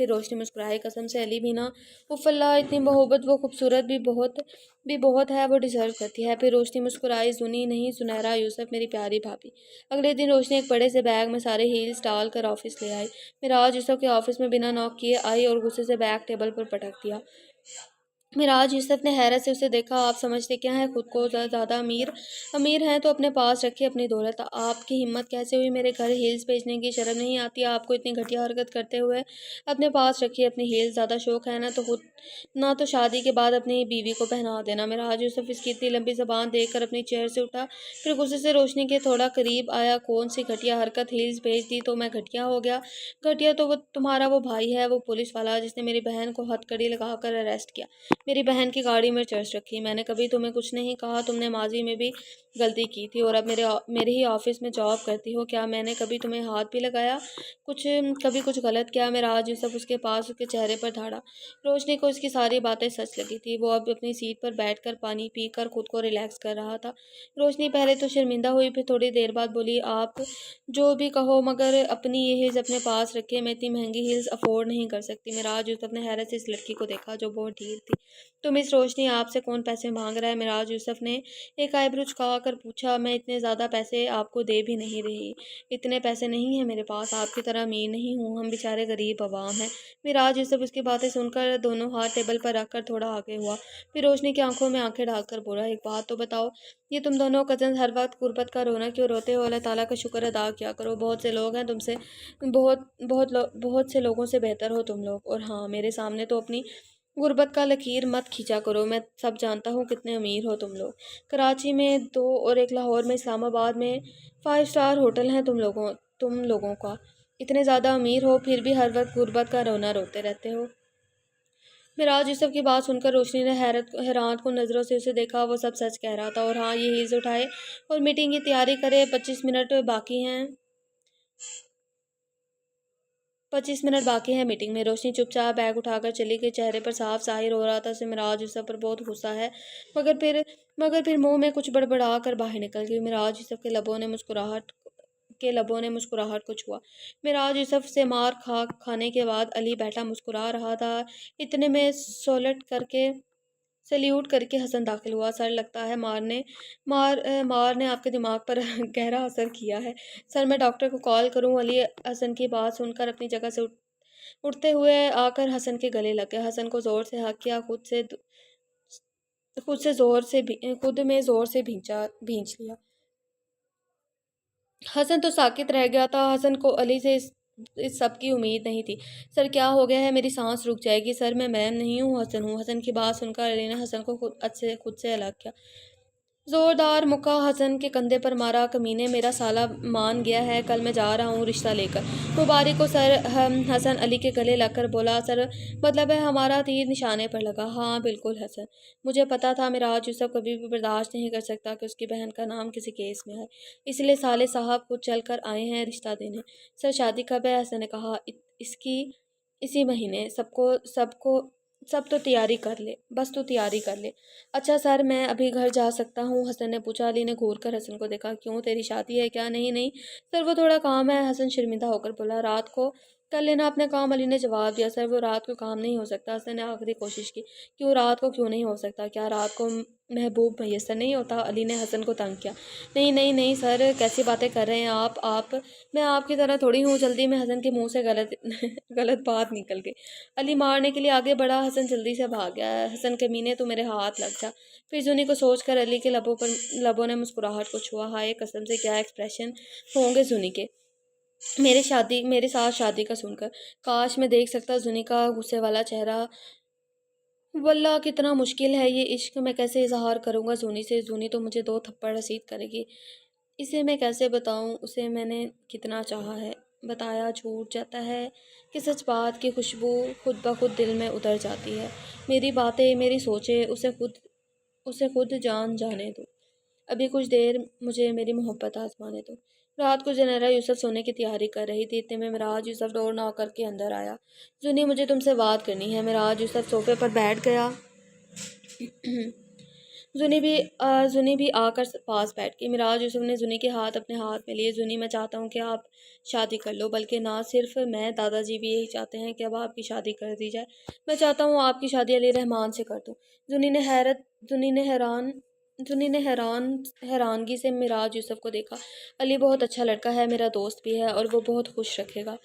پھر روشنی مسکرائی، قسم سے علی بھی نا، اف اللہ اتنی محبت، وہ خوبصورت بھی بہت ہے، وہ ڈیزرو کرتی ہے۔ پھر روشنی مسکرائی، زنی نہیں سنیرا یوسف میری پیاری بھابھی۔ اگلے دن روشنی ایک بڑے سے بیگ میں سارے ہیلز ڈال کر آفس لے آئی۔ معراج یوسف کے آفس میں بنا نوک کیے آئی اور غصے سے بیگ ٹیبل پر پٹک دیا۔ معراج یوسف نے حیرت سے اسے دیکھا۔ آپ سمجھتے کیا ہیں خود کو؟ زیادہ امیر ہیں تو اپنے پاس رکھے اپنی دولت۔ آپ کی ہمت کیسے ہوئی میرے گھر ہیلز بھیجنے کی؟ شرم نہیں آتی آپ کو اتنی گھٹیا حرکت کرتے ہوئے؟ اپنے پاس رکھیے اپنی ہیلز، زیادہ شوق ہے نہ تو شادی کے بعد اپنی بیوی کو پہنا دینا۔ معراج یوسف اس کی اتنی لمبی زبان دیکھ کر اپنی چیئر سے اٹھا، پھر غصے سے روشنی کے تھوڑا قریب آیا۔ کون سی گھٹیا حرکت؟ ہیلز بھیج دی تو میں گھٹیا ہو گیا؟ گھٹیا تو وہ تمہارا وہ بھائی ہے، وہ پولیس والا جس نے میری بہن کو ہتھکڑی لگا کر اریسٹ کیا، میری بہن کی گاڑی میں چرچ رکھی۔ میں نے کبھی تمہیں کچھ نہیں کہا، تم نے ماضی میں بھی غلطی کی تھی اور اب میرے ہی آفس میں جاب کرتی ہو، کیا میں نے کبھی تمہیں ہاتھ بھی لگایا؟ کبھی کچھ غلط کیا؟ معراج یوسف اس کے پاس اس کے چہرے پر دھاڑا۔ روشنی کو اس کی ساری باتیں سچ لگی تھی۔ وہ اب اپنی سیٹ پر بیٹھ کر پانی پی کر خود کو ریلیکس کر رہا تھا۔ روشنی پہلے تو شرمندہ ہوئی، پھر تھوڑی دیر بعد بولی، آپ جو بھی کہو مگر اپنی یہ ہیلز اپنے پاس رکھے، میں اتنی مہنگی ہیلز افورڈ نہیں کر سکتی۔ معراج یوسف نے حیرت سے اس لڑکی کو دیکھا جو بہت ڈھیر تھی۔ تو مس روشنی آپ سے کون پیسے مانگ رہا ہے؟ معراج یوسف نے ایک آئی برو جھکا کر پوچھا۔ میں اتنے زیادہ پیسے آپ کو دے بھی نہیں رہی، اتنے پیسے نہیں ہیں میرے پاس، آپ کی طرح امیر نہیں ہوں، ہم بیچارے غریب عوام ہیں۔ معراج یوسف اس کی باتیں سن کر دونوں ہاتھ ٹیبل پر رکھ کر تھوڑا آگے ہوا، پھر روشنی کی آنکھوں میں آنکھیں ڈال کر بولا، ایک بات تو بتاؤ، یہ تم دونوں کزنز ہر وقت غربت کا رونا کیوں روتے ہو؟ اللہ تعالیٰ کا شکر ادا کیا کرو، بہت سے لوگ ہیں تم سے، بہت سے لوگوں سے بہتر ہو تم لوگ، اور ہاں میرے سامنے تو اپنی غربت کا لکیر مت کھینچا کرو، میں سب جانتا ہوں کتنے امیر ہو تم لوگ۔ کراچی میں 2 اور ایک لاہور میں، اسلام آباد میں 5 اسٹار ہوٹل ہیں تم لوگوں کا، اتنے زیادہ امیر ہو پھر بھی ہر وقت غربت کا رونا روتے رہتے ہو۔ معراج یوسف کی بات سن کر روشنی نے حیران کن نظروں سے اسے دیکھا۔ وہ سب سچ کہہ رہا تھا، اور ہاں یہ ہیلز اٹھائے اور میٹنگ کی تیاری کرے، 25 منٹ باقی ہیں میٹنگ میں۔ روشنی چپ چاپ بیگ اٹھا کر چلی گئی، چہرے پر صاف ظاہر ہو رہا تھا اسے معراج یوسف پر بہت غصہ ہے، مگر پھر منہ میں کچھ بڑبڑا کر باہر نکل گئی۔ معراج یوسف کے لبوں نے مسکراہٹ کو چھوا۔ معراج یوسف سے مار کھانے کے بعد علی بیٹھا مسکرا رہا تھا، اتنے میں سلیوٹ کر کے حسن داخل ہوا۔ سر لگتا ہے مار نے آپ کے دماغ پر گہرا اثر کیا ہے، سر میں ڈاکٹر کو کال کروں؟ علی حسن کی بات سن کر اپنی جگہ سے اٹھتے ہوئے آ کر حسن کے گلے لگ گیا، حسن کو زور سے حق کیا، خود میں زور سے بھینچ لیا۔ حسن تو ساکت رہ گیا تھا، حسن کو علی سے اس سب کی امید نہیں تھی۔ سر کیا ہو گیا ہے؟ میری سانس رک جائے گی سر، میں میم نہیں ہوں، حسن ہوں۔ حسن کی بات سن کر علی نے حسن کو خود سے الگ کیا، زوردار مکہ حسن کے کندھے پر مارا۔ کمینے، میرا سالہ مان گیا ہے، کل میں جا رہا ہوں رشتہ لے کر۔ مبارک ہو سر۔ حسن علی کے گلے لگ کر بولا، سر مطلب ہے ہمارا تیر نشانے پر لگا؟ ہاں بالکل حسن، مجھے پتا تھا معراج یوسف کبھی بھی برداشت نہیں کر سکتا کہ اس کی بہن کا نام کسی کیس میں آئے، اس لیے سالے صاحب خود چل کر آئے ہیں رشتہ دینے۔ سر شادی کب ہے؟ حسن نے کہا، اسی مہینے۔ سب تو تیاری کر لے، بس تو تیاری کر لے۔ اچھا سر میں ابھی گھر جا سکتا ہوں؟ حسن نے پوچھا۔ علی نے گھور کر حسن کو دیکھا، کیوں تیری شادی ہے کیا؟ نہیں سر وہ تھوڑا کام ہے، حسن شرمندہ ہو کر بولا۔ رات کو کر لینا اپنے کام، علی نے جواب دیا۔ سر وہ رات کو کام نہیں ہو سکتا، حسن نے آخری کوشش کی۔ کیوں رات کو کیوں نہیں ہو سکتا؟ کیا رات کو محبوب میسر نہیں ہوتا؟ علی نے حسن کو تنگ کیا۔ نہیں سر کیسی باتیں کر رہے ہیں آپ میں آپ کی طرح تھوڑی ہوں، جلدی میں حسن کے منہ سے غلط بات نکل گئی۔ علی مارنے کے لیے آگے بڑھا، حسن جلدی سے بھاگ گیا۔ حسن کمینے تو میرے ہاتھ لگ جا۔ پھر زنی کو سوچ کر علی کے لبوں نے مسکراہٹ کو چھوا۔ ہائے قسم سے کیا ایکسپریشن ہوں گے زنی کے میرے ساتھ شادی کا سن کر، کاش میں دیکھ سکتا زنی کا غصے والا چہرہ۔ واللہ کتنا مشکل ہے یہ عشق، میں کیسے اظہار کروں گا زنی سے؟ زنی تو مجھے 2 تھپڑ رسید کرے گی، اسے میں کیسے بتاؤں اسے میں نے کتنا چاہا ہے؟ بتایا جھوٹ جاتا ہے کہ سچ بات کی خوشبو خود بخود دل میں اتر جاتی ہے۔ میری باتیں، میری سوچیں اسے خود جانے دو، ابھی کچھ دیر مجھے میری محبت آزمانے دو۔ رات کو جنیرہ یوسف سونے کی تیاری کر رہی تھی، اتنے میں معراج یوسف ڈور ناک کر کے اندر آیا۔ زنی مجھے تم سے بات کرنی ہے۔ معراج یوسف صوفے پر بیٹھ گیا زنی بھی آ کر پاس بیٹھ گئی۔ معراج یوسف نے زنی کے ہاتھ اپنے ہاتھ میں لیے۔ زنی، میں چاہتا ہوں کہ آپ شادی کر لو، بلکہ نہ صرف میں، دادا جی بھی یہی چاہتے ہیں کہ اب آپ کی شادی کر دی جائے۔ میں چاہتا ہوں آپ کی شادی علی رحمان سے کر دوں۔ زنی نے حیرانگی سے معراج یوسف کو دیکھا۔ علی بہت اچھا لڑکا ہے، میرا دوست بھی ہے، اور وہ بہت خوش رکھے گا۔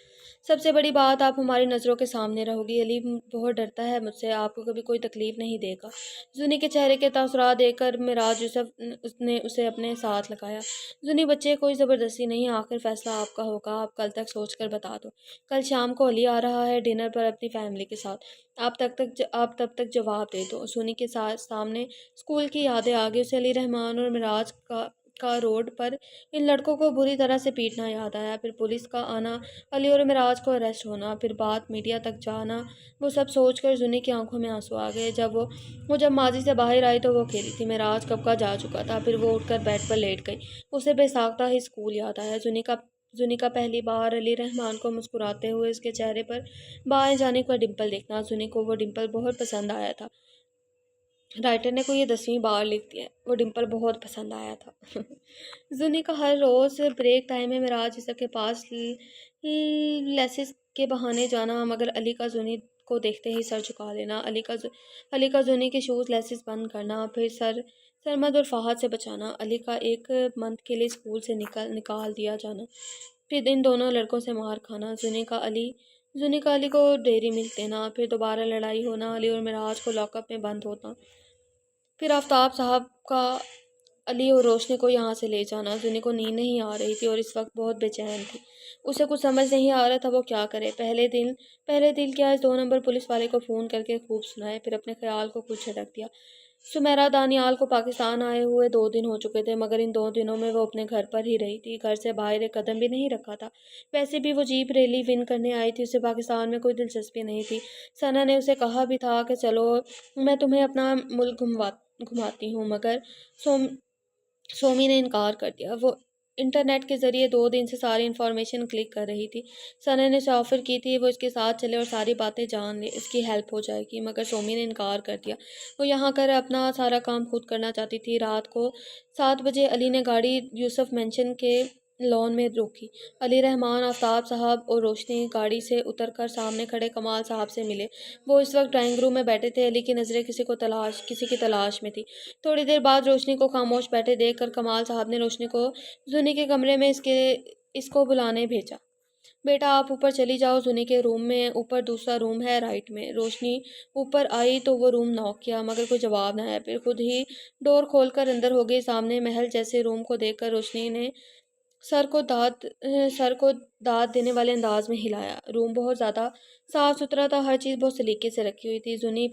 سب سے بڑی بات، آپ ہماری نظروں کے سامنے رہو گی۔ علی بہت ڈرتا ہے مجھ سے، آپ کو کبھی کوئی تکلیف نہیں دے گا۔ زنی کے چہرے کے تاثرات دیکھ کر معراج یوسف نے اسے اپنے ساتھ لگایا۔ زنی بچے، کوئی زبردستی نہیں، آخر فیصلہ آپ کا ہوگا، آپ کل تک سوچ کر بتا دو۔ کل شام کو علی آ رہا ہے ڈنر پر اپنی فیملی کے ساتھ، آپ تب تک جواب دے دو۔ زنی کے سامنے اسکول کی یادیں آ گئی۔ اسے علی رحمان اور معراج کا روڈ پر ان لڑکوں کو بری طرح سے پیٹنا یاد آیا، پھر پولیس کا آنا، علی اور معراج کو اریسٹ ہونا، پھر بات میڈیا تک جانا۔ وہ سب سوچ کر زنی کی آنکھوں میں آنسو آ گئے۔ جب ماضی سے باہر آئی تو وہ اکیلی تھی۔ معراج کب کا جا چکا تھا، پھر وہ اٹھ کر بیڈ پر لیٹ گئی۔ اسے بے ساختہ ہی اسکول یاد آیا۔ زنی کا پہلی بار علی رحمان کو مسکراتے ہوئے اس کے چہرے پر بائیں جانب کا ڈمپل دیکھنا، زنی کو وہ ڈمپل بہت پسند آیا تھا۔ رائٹر نے کوئی یہ 10ویں بار لکھ دیا ہے، وہ ڈمپل بہت پسند آیا تھا۔ زنی کا ہر روز بریک ٹائم میں معراج یوسف کے پاس لیسز کے بہانے جانا، مگر علی کا زنی کو دیکھتے ہی سر جھکا لینا، علی کا زنی کے شوز لیسز بند کرنا، پھر سرمد اور فہد سے بچانا، علی کا ایک منتھ کے لیے اسکول سے نکال دیا جانا، پھر ان دونوں لڑکوں سے مار کھانا، زنی کا علی کو ڈیری ملک دینا، پھر دوبارہ لڑائی ہونا، علی اور معراج کو لاک اپ میں بند ہونا، پھر آفتاب صاحب کا علی اور روشنی کو یہاں سے لے جانا۔ زنی کو نیند نہیں آ رہی تھی اور اس وقت بہت بے چین تھی۔ اسے کچھ سمجھ نہیں آ رہا تھا وہ کیا کرے۔ پہلے دل کیا اس 2 نمبر پولیس والے کو فون کر کے خوب سنائے، پھر اپنے خیال کو کچھ جھٹک دیا۔ سمیرا دانیال کو پاکستان آئے ہوئے 2 دن ہو چکے تھے، مگر ان 2 دنوں میں وہ اپنے گھر پر ہی رہی تھی، گھر سے باہر ایک قدم بھی نہیں رکھا تھا۔ ویسے بھی وہ جیپ ریلی ون کرنے آئی تھی، اسے پاکستان میں کوئی دلچسپی نہیں تھی۔ ثنا نے اسے کہا بھی تھا کہ چلو میں تمہیں اپنا ملک گھماتی ہوں، مگر سومی نے انکار کر دیا۔ وہ انٹرنیٹ کے ذریعے 2 دن سے ساری انفارمیشن کلک کر رہی تھی۔ ثنا نے اسے آفر کی تھی وہ اس کے ساتھ چلے اور ساری باتیں جان لے، اس کی ہیلپ ہو جائے گی، مگر سومی نے انکار کر دیا۔ وہ یہاں کر اپنا سارا کام خود کرنا چاہتی تھی۔ رات کو 7 بجے علی نے گاڑی یوسف مینشن کے لان میں روکی۔ علی رحمان، آفتاب صاحب اور روشنی گاڑی سے اتر کر سامنے کھڑے کمال صاحب سے ملے۔ وہ اس وقت ڈرائنگ روم میں بیٹھے تھے۔ علی کی نظریں کسی کی تلاش میں تھی۔ تھوڑی دیر بعد روشنی کو خاموش بیٹھے دیکھ کر کمال صاحب نے روشنی کو زنی کے کمرے میں اس کو بلانے بھیجا۔ بیٹا آپ اوپر چلی جاؤ، زنی کے روم میں، اوپر دوسرا روم ہے رائٹ میں۔ روشنی اوپر آئی تو وہ روم ناک کیا، مگر کوئی جواب نہ آیا، پھر خود ہی ڈور کھول کر اندر ہو گئی۔ سامنے محل جیسے روم کو دیکھ کر روشنی نے سر کو داد دینے والے انداز میں ہلایا۔ روم بہت زیادہ صاف ستھرا تھا، ہر چیز بہت سلیقے سے رکھی ہوئی تھی۔ زنی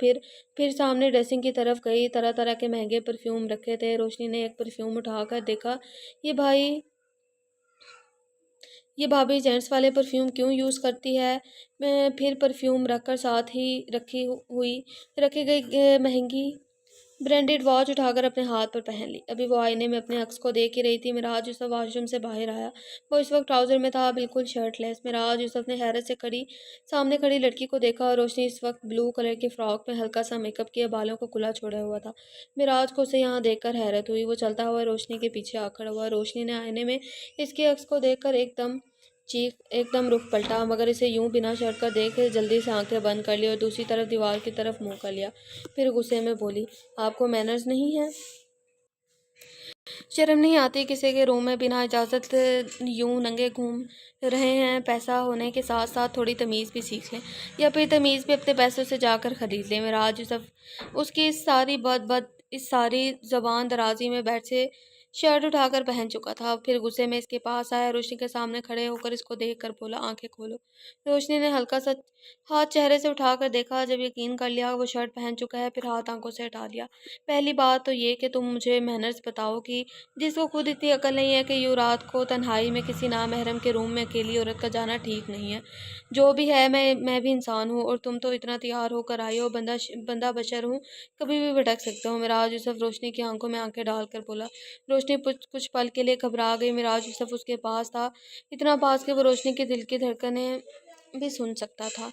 پھر سامنے ڈریسنگ کی طرف گئی، طرح طرح کے مہنگے پرفیوم رکھے تھے۔ روشنی نے ایک پرفیوم اٹھا کر دیکھا، یہ بھابھی جینٹس والے پرفیوم کیوں یوز کرتی ہے؟ پھر پرفیوم رکھ کر ساتھ ہی رکھی گئی مہنگی برانڈڈ واچ اٹھا کر اپنے ہاتھ پر پہن لی۔ ابھی وہ آئینے میں اپنے عکس کو دیکھ ہی رہی تھی۔ معراج یوسف واش روم سے باہر آیا، وہ اس وقت ٹراؤزر میں تھا، بالکل شرٹ لیس۔ معراج یوسف نے حیرت سے سامنے کھڑی لڑکی کو دیکھا، اور روشنی اس وقت بلو کلر کی فراک میں ہلکا سا میک اپ کیے بالوں کو کھلا چھوڑا ہوا تھا۔ معراج کو اسے یہاں دیکھ کر حیرت ہوئی، وہ چلتا ہوا روشنی کے پیچھے آ کھڑا ہوا۔ روشنی نے آئینے میں اس کے عکس کو دیکھ کر ایک دم رخ پلٹا، مگر اسے یوں بنا شرٹ کا دیکھ جلدی سے آنکھیں بند کر لی اور دوسری طرف دیوار کی طرف منہ کر لیا، پھر غصے میں بولی، آپ کو مینرز نہیں ہیں؟ شرم نہیں آتی؟ کسی کے روم میں بنا اجازت یوں ننگے گھوم رہے ہیں؟ پیسہ ہونے کے ساتھ ساتھ تھوڑی تمیز بھی سیکھ لیں، یا پھر تمیز بھی اپنے پیسوں سے جا کر خرید لیں۔ معراج یوسف اس کی اس ساری زبان درازی میں بیٹھ سے شرٹ اٹھا کر پہن چکا تھا، پھر غصے میں اس کے پاس آیا، روشنی کے سامنے کھڑے ہو کر اس کو دیکھ کر بولا، آنکھیں کھولو۔ روشنی نے ہلکا سا ہاتھ چہرے سے اٹھا کر دیکھا، جب یقین کر لیا وہ شرٹ پہن چکا ہے، پھر ہاتھ آنکھوں سے ہٹا لیا۔ پہلی بات تو یہ کہ تم مجھے مینرز بتاؤ کہ جس کو خود اتنی عقل نہیں ہے کہ یوں رات کو تنہائی میں کسی نامحرم کے روم میں اکیلی عورت کا جانا ٹھیک نہیں ہے۔ جو بھی ہے، میں بھی انسان ہوں، اور تم تو اتنا تیار ہو کر آئی ہو، بندہ بشر ہوں، کبھی بھی بھٹک سکتا ہوں۔ معراج یوسف روشنی کی آنکھوں میں آنکھیں ڈال کر بولا۔ روشنی کچھ پل کے لیے گھبرا گئی۔ معراج یوسف اس کے پاس تھا، اتنا پاس کہ وہ روشنی کے دل کی دھڑکنیں بھی سن سکتا تھا۔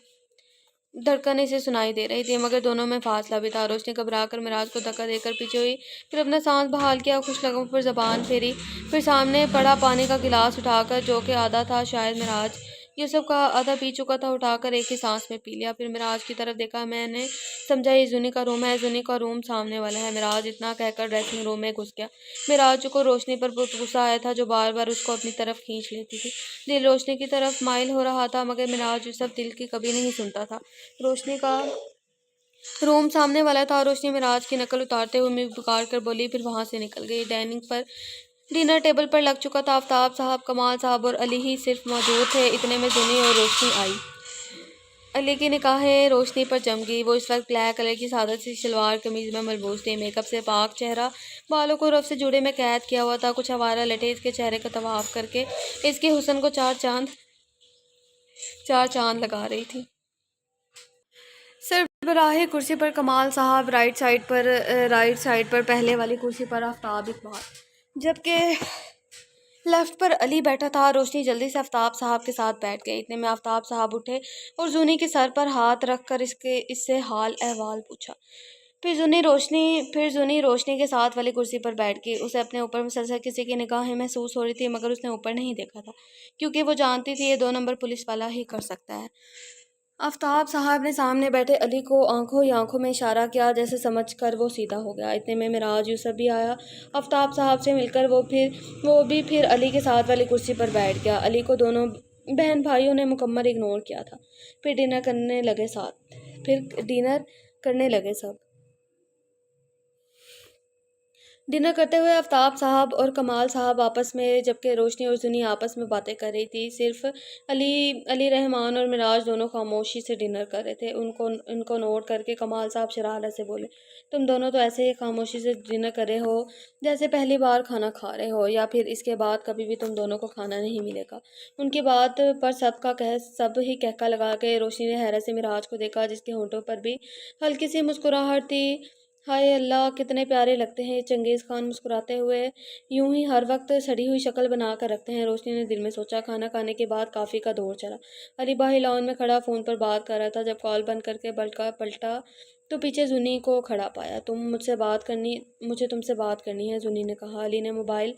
دھڑکنیں سے سنائی دے رہی تھی، مگر دونوں میں فاصلہ بھی تھا۔ روشنی گھبرا کر معراج کو دھکا دے کر پیچھے ہوئی، پھر اپنا سانس بحال کیا، خوش لبوں پر زبان پھیری، پھر سامنے پڑا پانی کا گلاس اٹھا کر، جو کہ آدھا تھا، شاید معراج یوسف کا آدھا پی چکا تھا، اٹھا کر ایک ہی سانس میں پی لیا۔ پھر معراج کی طرف دیکھا۔ میں نے سمجھا یہ زنی کا روم ہے، زنی کا روم سامنے والا ہے۔ معراج اتنا کہہ کر ڈریسنگ روم میں گھس گیا۔ معراج کو روشنی پر بہت غصہ آیا تھا، جو بار بار اس کو اپنی طرف کھینچ لیتی تھی۔ دل روشنی کی طرف مائل ہو رہا تھا، مگر معراج یوسف دل کی کبھی نہیں سنتا تھا۔ روشنی کا روم سامنے والا تھا۔ روشنی معراج کی نقل اتارتے ہوئے منہ بگاڑ کر بولی، پھر وہاں سے نکل گئی۔ ڈائننگ پر ڈنر ٹیبل پر لگ چکا تھا۔ آفتاب صاحب، کمال صاحب اور علی ہی صرف موجود تھے۔ اتنے میں زنی اور روشنی آئی۔ علی کی نگاہیں روشنی پر جم گئی۔ وہ اس وقت بلیک کلر کی سادہ سی شلوار قمیض میں ملبوس تھی، میک اپ سے پاک چہرہ، بالوں کو رف سے جوڑے میں قید کیا ہوا تھا۔ کچھ آوارہ لٹیں اس کے چہرے کا طواف کر کے اس کے حسن کو چار چاند لگا رہی تھی۔ سربراہ کرسی پر کمال صاحب، رائٹ سائڈ پر پہلے والی کرسی پر آفتاب اقبال، جبکہ لیفٹ پر علی بیٹھا تھا۔ روشنی جلدی سے آفتاب صاحب کے ساتھ بیٹھ گئی۔ اتنے میں آفتاب صاحب اٹھے اور زنی کے سر پر ہاتھ رکھ کر اس سے حال احوال پوچھا۔ پھر زنی روشنی کے ساتھ والی کرسی پر بیٹھ گئی۔ اسے اپنے اوپر مسلسل کسی کی نگاہیں محسوس ہو رہی تھی، مگر اس نے اوپر نہیں دیکھا تھا، کیونکہ وہ جانتی تھی یہ 2 نمبر پولیس والا ہی کر سکتا ہے۔ آفتاب صاحب نے سامنے بیٹھے علی کو آنکھوں ہی آنکھوں میں اشارہ کیا، جیسے سمجھ کر وہ سیدھا ہو گیا۔ اتنے میں معراج یوسف بھی آیا۔ آفتاب صاحب سے مل کر وہ بھی پھر علی کے ساتھ والی کرسی پر بیٹھ گیا۔ علی کو دونوں بہن بھائیوں نے مکمل اگنور کیا تھا۔ پھر ڈنر کرنے لگے سب۔ ڈنر کرتے ہوئے آفتاب صاحب اور کمال صاحب آپس میں، جبکہ روشنی اور زنی آپس میں باتیں کر رہی تھی۔ صرف علی رحمان اور معراج دونوں خاموشی سے ڈنر کر رہے تھے۔ ان کو نوٹ کر کے کمال صاحب شرارت سے بولے، تم دونوں تو ایسے ہی خاموشی سے ڈنر کر رہے ہو جیسے پہلی بار کھانا کھا رہے ہو، یا پھر اس کے بعد کبھی بھی تم دونوں کو کھانا نہیں ملے گا۔ ان کی بات پر سب ہی کہکا لگا کے روشنی نے حیرت سے معراج کو دیکھا، جس کے ہونٹوں پر بھی ہلکی سی مسکراہٹ تھی۔ ہائے اللہ، کتنے پیارے لگتے ہیں چنگیز خان، مسکراتے ہوئے یوں ہی ہر وقت سڑی ہوئی شکل بنا کر رکھتے ہیں، روشنی نے دل میں سوچا۔ کھانا کھانے کے بعد کافی کا دور چلا۔ علی باہر لان میں کھڑا فون پر بات کر رہا تھا۔ جب کال بند کر کے پلٹا تو پیچھے زنی کو کھڑا پایا۔ مجھے تم سے بات کرنی ہے، زنی نے کہا۔ علی نے موبائل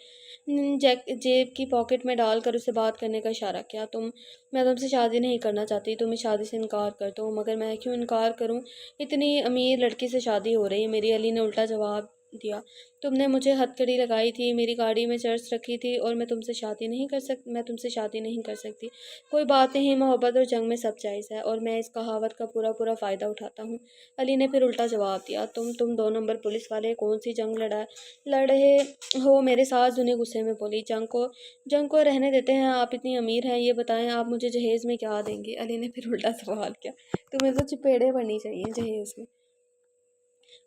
جیب کی پاکٹ میں ڈال کر اسے بات کرنے کا اشارہ کیا۔ میں تم سے شادی نہیں کرنا چاہتی، تم اس شادی سے انکار کر دو۔ مگر میں کیوں انکار کروں؟ اتنی امیر لڑکی سے شادی ہو رہی ہے میری، علی نے الٹا جواب دیا۔ تم نے مجھے ہتھکڑی لگائی تھی، میری گاڑی میں چرس رکھی تھی، اور میں تم سے شادی نہیں کر سکتی۔ کوئی بات نہیں، محبت اور جنگ میں سب جائز ہے، اور میں اس کہاوت کا پورا فائدہ اٹھاتا ہوں۔ علی نے پھر الٹا جواب دیا۔ تم 2 نمبر پولیس والے کون سی جنگ لڑ رہے ہو میرے ساتھ؟ زنی غصے میں بولی۔ جنگ کو رہنے دیتے ہیں، آپ اتنی امیر ہیں، یہ بتائیں آپ مجھے جہیز میں کیا دیں گے؟ علی نے پھر الٹا سوال کیا۔ تمہیں تو چپیڑیں پڑنی چاہیے جہیز میں۔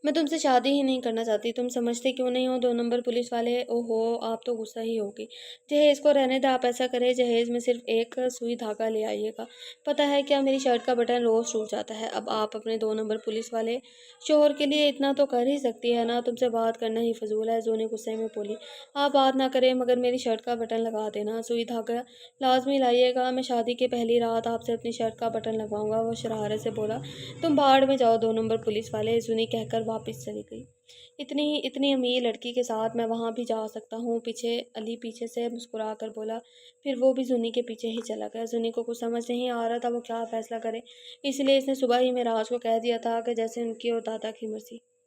میں تم سے شادی ہی نہیں کرنا چاہتی، تم سمجھتے کیوں نہیں ہو 2 نمبر پولیس والے؟ اوہو، آپ تو غصہ ہی ہوگی۔ جہیز کو رہنے دیں، آپ ایسا کریں، جہیز میں صرف ایک سوئی دھاگا لے آئیے گا۔ پتہ ہے کیا، میری شرٹ کا بٹن روز ٹوٹ جاتا ہے۔ اب آپ اپنے 2 نمبر پولیس والے شوہر کے لیے اتنا تو کر ہی سکتی ہے نا، تم سے بات کرنا ہی فضول ہے، زنی غصے میں بولی۔ آپ بات نہ کریں، مگر میری شرٹ کا بٹن لگا دینا، سوئی دھاگا لازمی لائیے گا۔ میں شادی کی پہلی رات آپ سے اپنی شرٹ کا بٹن لگواؤں گا، وہ شرارت سے بولا۔ تم بھاڑ میں جاؤ 2 نمبر پولیس والے، زنی کہہ کر واپس چلی گئی۔ اتنی امیر لڑکی کے ساتھ میں وہاں بھی جا سکتا ہوں، علی پیچھے سے مسکرا کر بولا۔ پھر وہ بھی زنی کے پیچھے ہی چلا گیا۔ زنی کو کچھ سمجھ نہیں آ رہا تھا وہ کیا فیصلہ کرے، اس لیے اس نے صبح ہی معراج کو کہہ دیا تھا کہ جیسے ان کی اور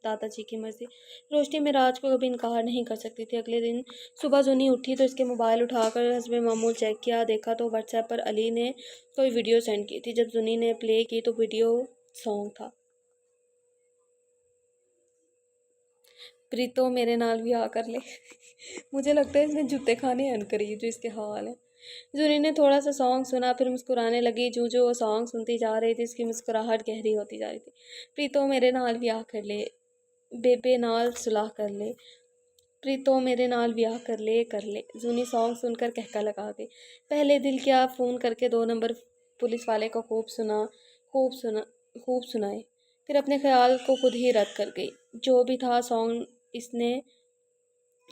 دادا جی کی مرضی۔ روشنی معراج کو کبھی انکار نہیں کر سکتی تھی۔ اگلے دن صبح زنی اٹھی تو اس کے موبائل اٹھا کر حسب معمول چیک کیا، دیکھا تو واٹس ایپ پر علی نے کوئی ویڈیو سینڈ کی تھی۔ جب زنی نے پلے کی تو ویڈیو سانگ تھا، پریتو میرے نال ویاہ کر لے۔ مجھے لگتا ہے اس نے جوتے کھانے ان کری جو اس کے حال ہے۔ زنی نے تھوڑا سا سانگ سنا، پھر مسکرانے لگی۔ جو وہ سانگ سنتی جا رہی تھی اس کی مسکراہٹ گہری ہوتی جا رہی تھی۔ پریتو میرے نال ویاہ کر لے، بیبے نال صلح کر لے، پریتو میرے نال ویاہ کر لے۔ زنی سانگ سن کر کہکا لگا گئی۔ پہلے دل کیا، فون کر کے 2 نمبر پولیس والے کو خوب سنائے، پھر اپنے خیال کو خود ہی رد کر گئی۔ جو بھی تھا سانگ اس نے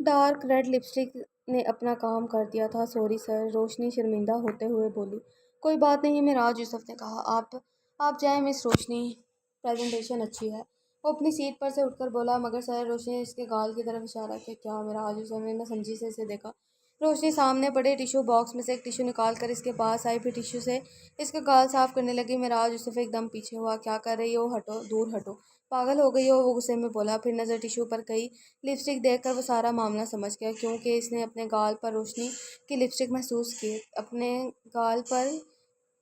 ڈارک ریڈ لپسٹک نے اپنا کام کر دیا تھا۔ سوری سر، روشنی شرمندہ ہوتے ہوئے بولی۔ کوئی بات نہیں معراج، یوسف نے کہا۔ آپ جائیں مس روشنی، پریزنٹیشن اچھی ہے۔ وہ اپنی سیٹ پر سے اٹھ کر بولا۔ مگر سر، روشنی نے اس کے گال کی طرف اشارہ کیا۔ کیا معراج؟ یوسف نے نہ سمجھی سے اسے دیکھا۔ روشنی سامنے پڑے ٹیشو باکس میں سے ایک ٹیشو نکال کر اس کے پاس آئی، پھر ٹیشو سے اس کا گال صاف کرنے لگی۔ معراج، یوسف ایک دم پیچھے ہوا۔ کیا کر رہی ہو؟ ہٹو، دور ہٹو، پاگل ہو گئی ہو؟ وہ غصے میں بولا۔ پھر نظر ٹیشو پر گئی۔ لپسٹک دیکھ کر وہ سارا معاملہ سمجھ گیا، کیونکہ اس نے اپنے گال پر روشنی کی لپسٹک محسوس کیے اپنے گال پر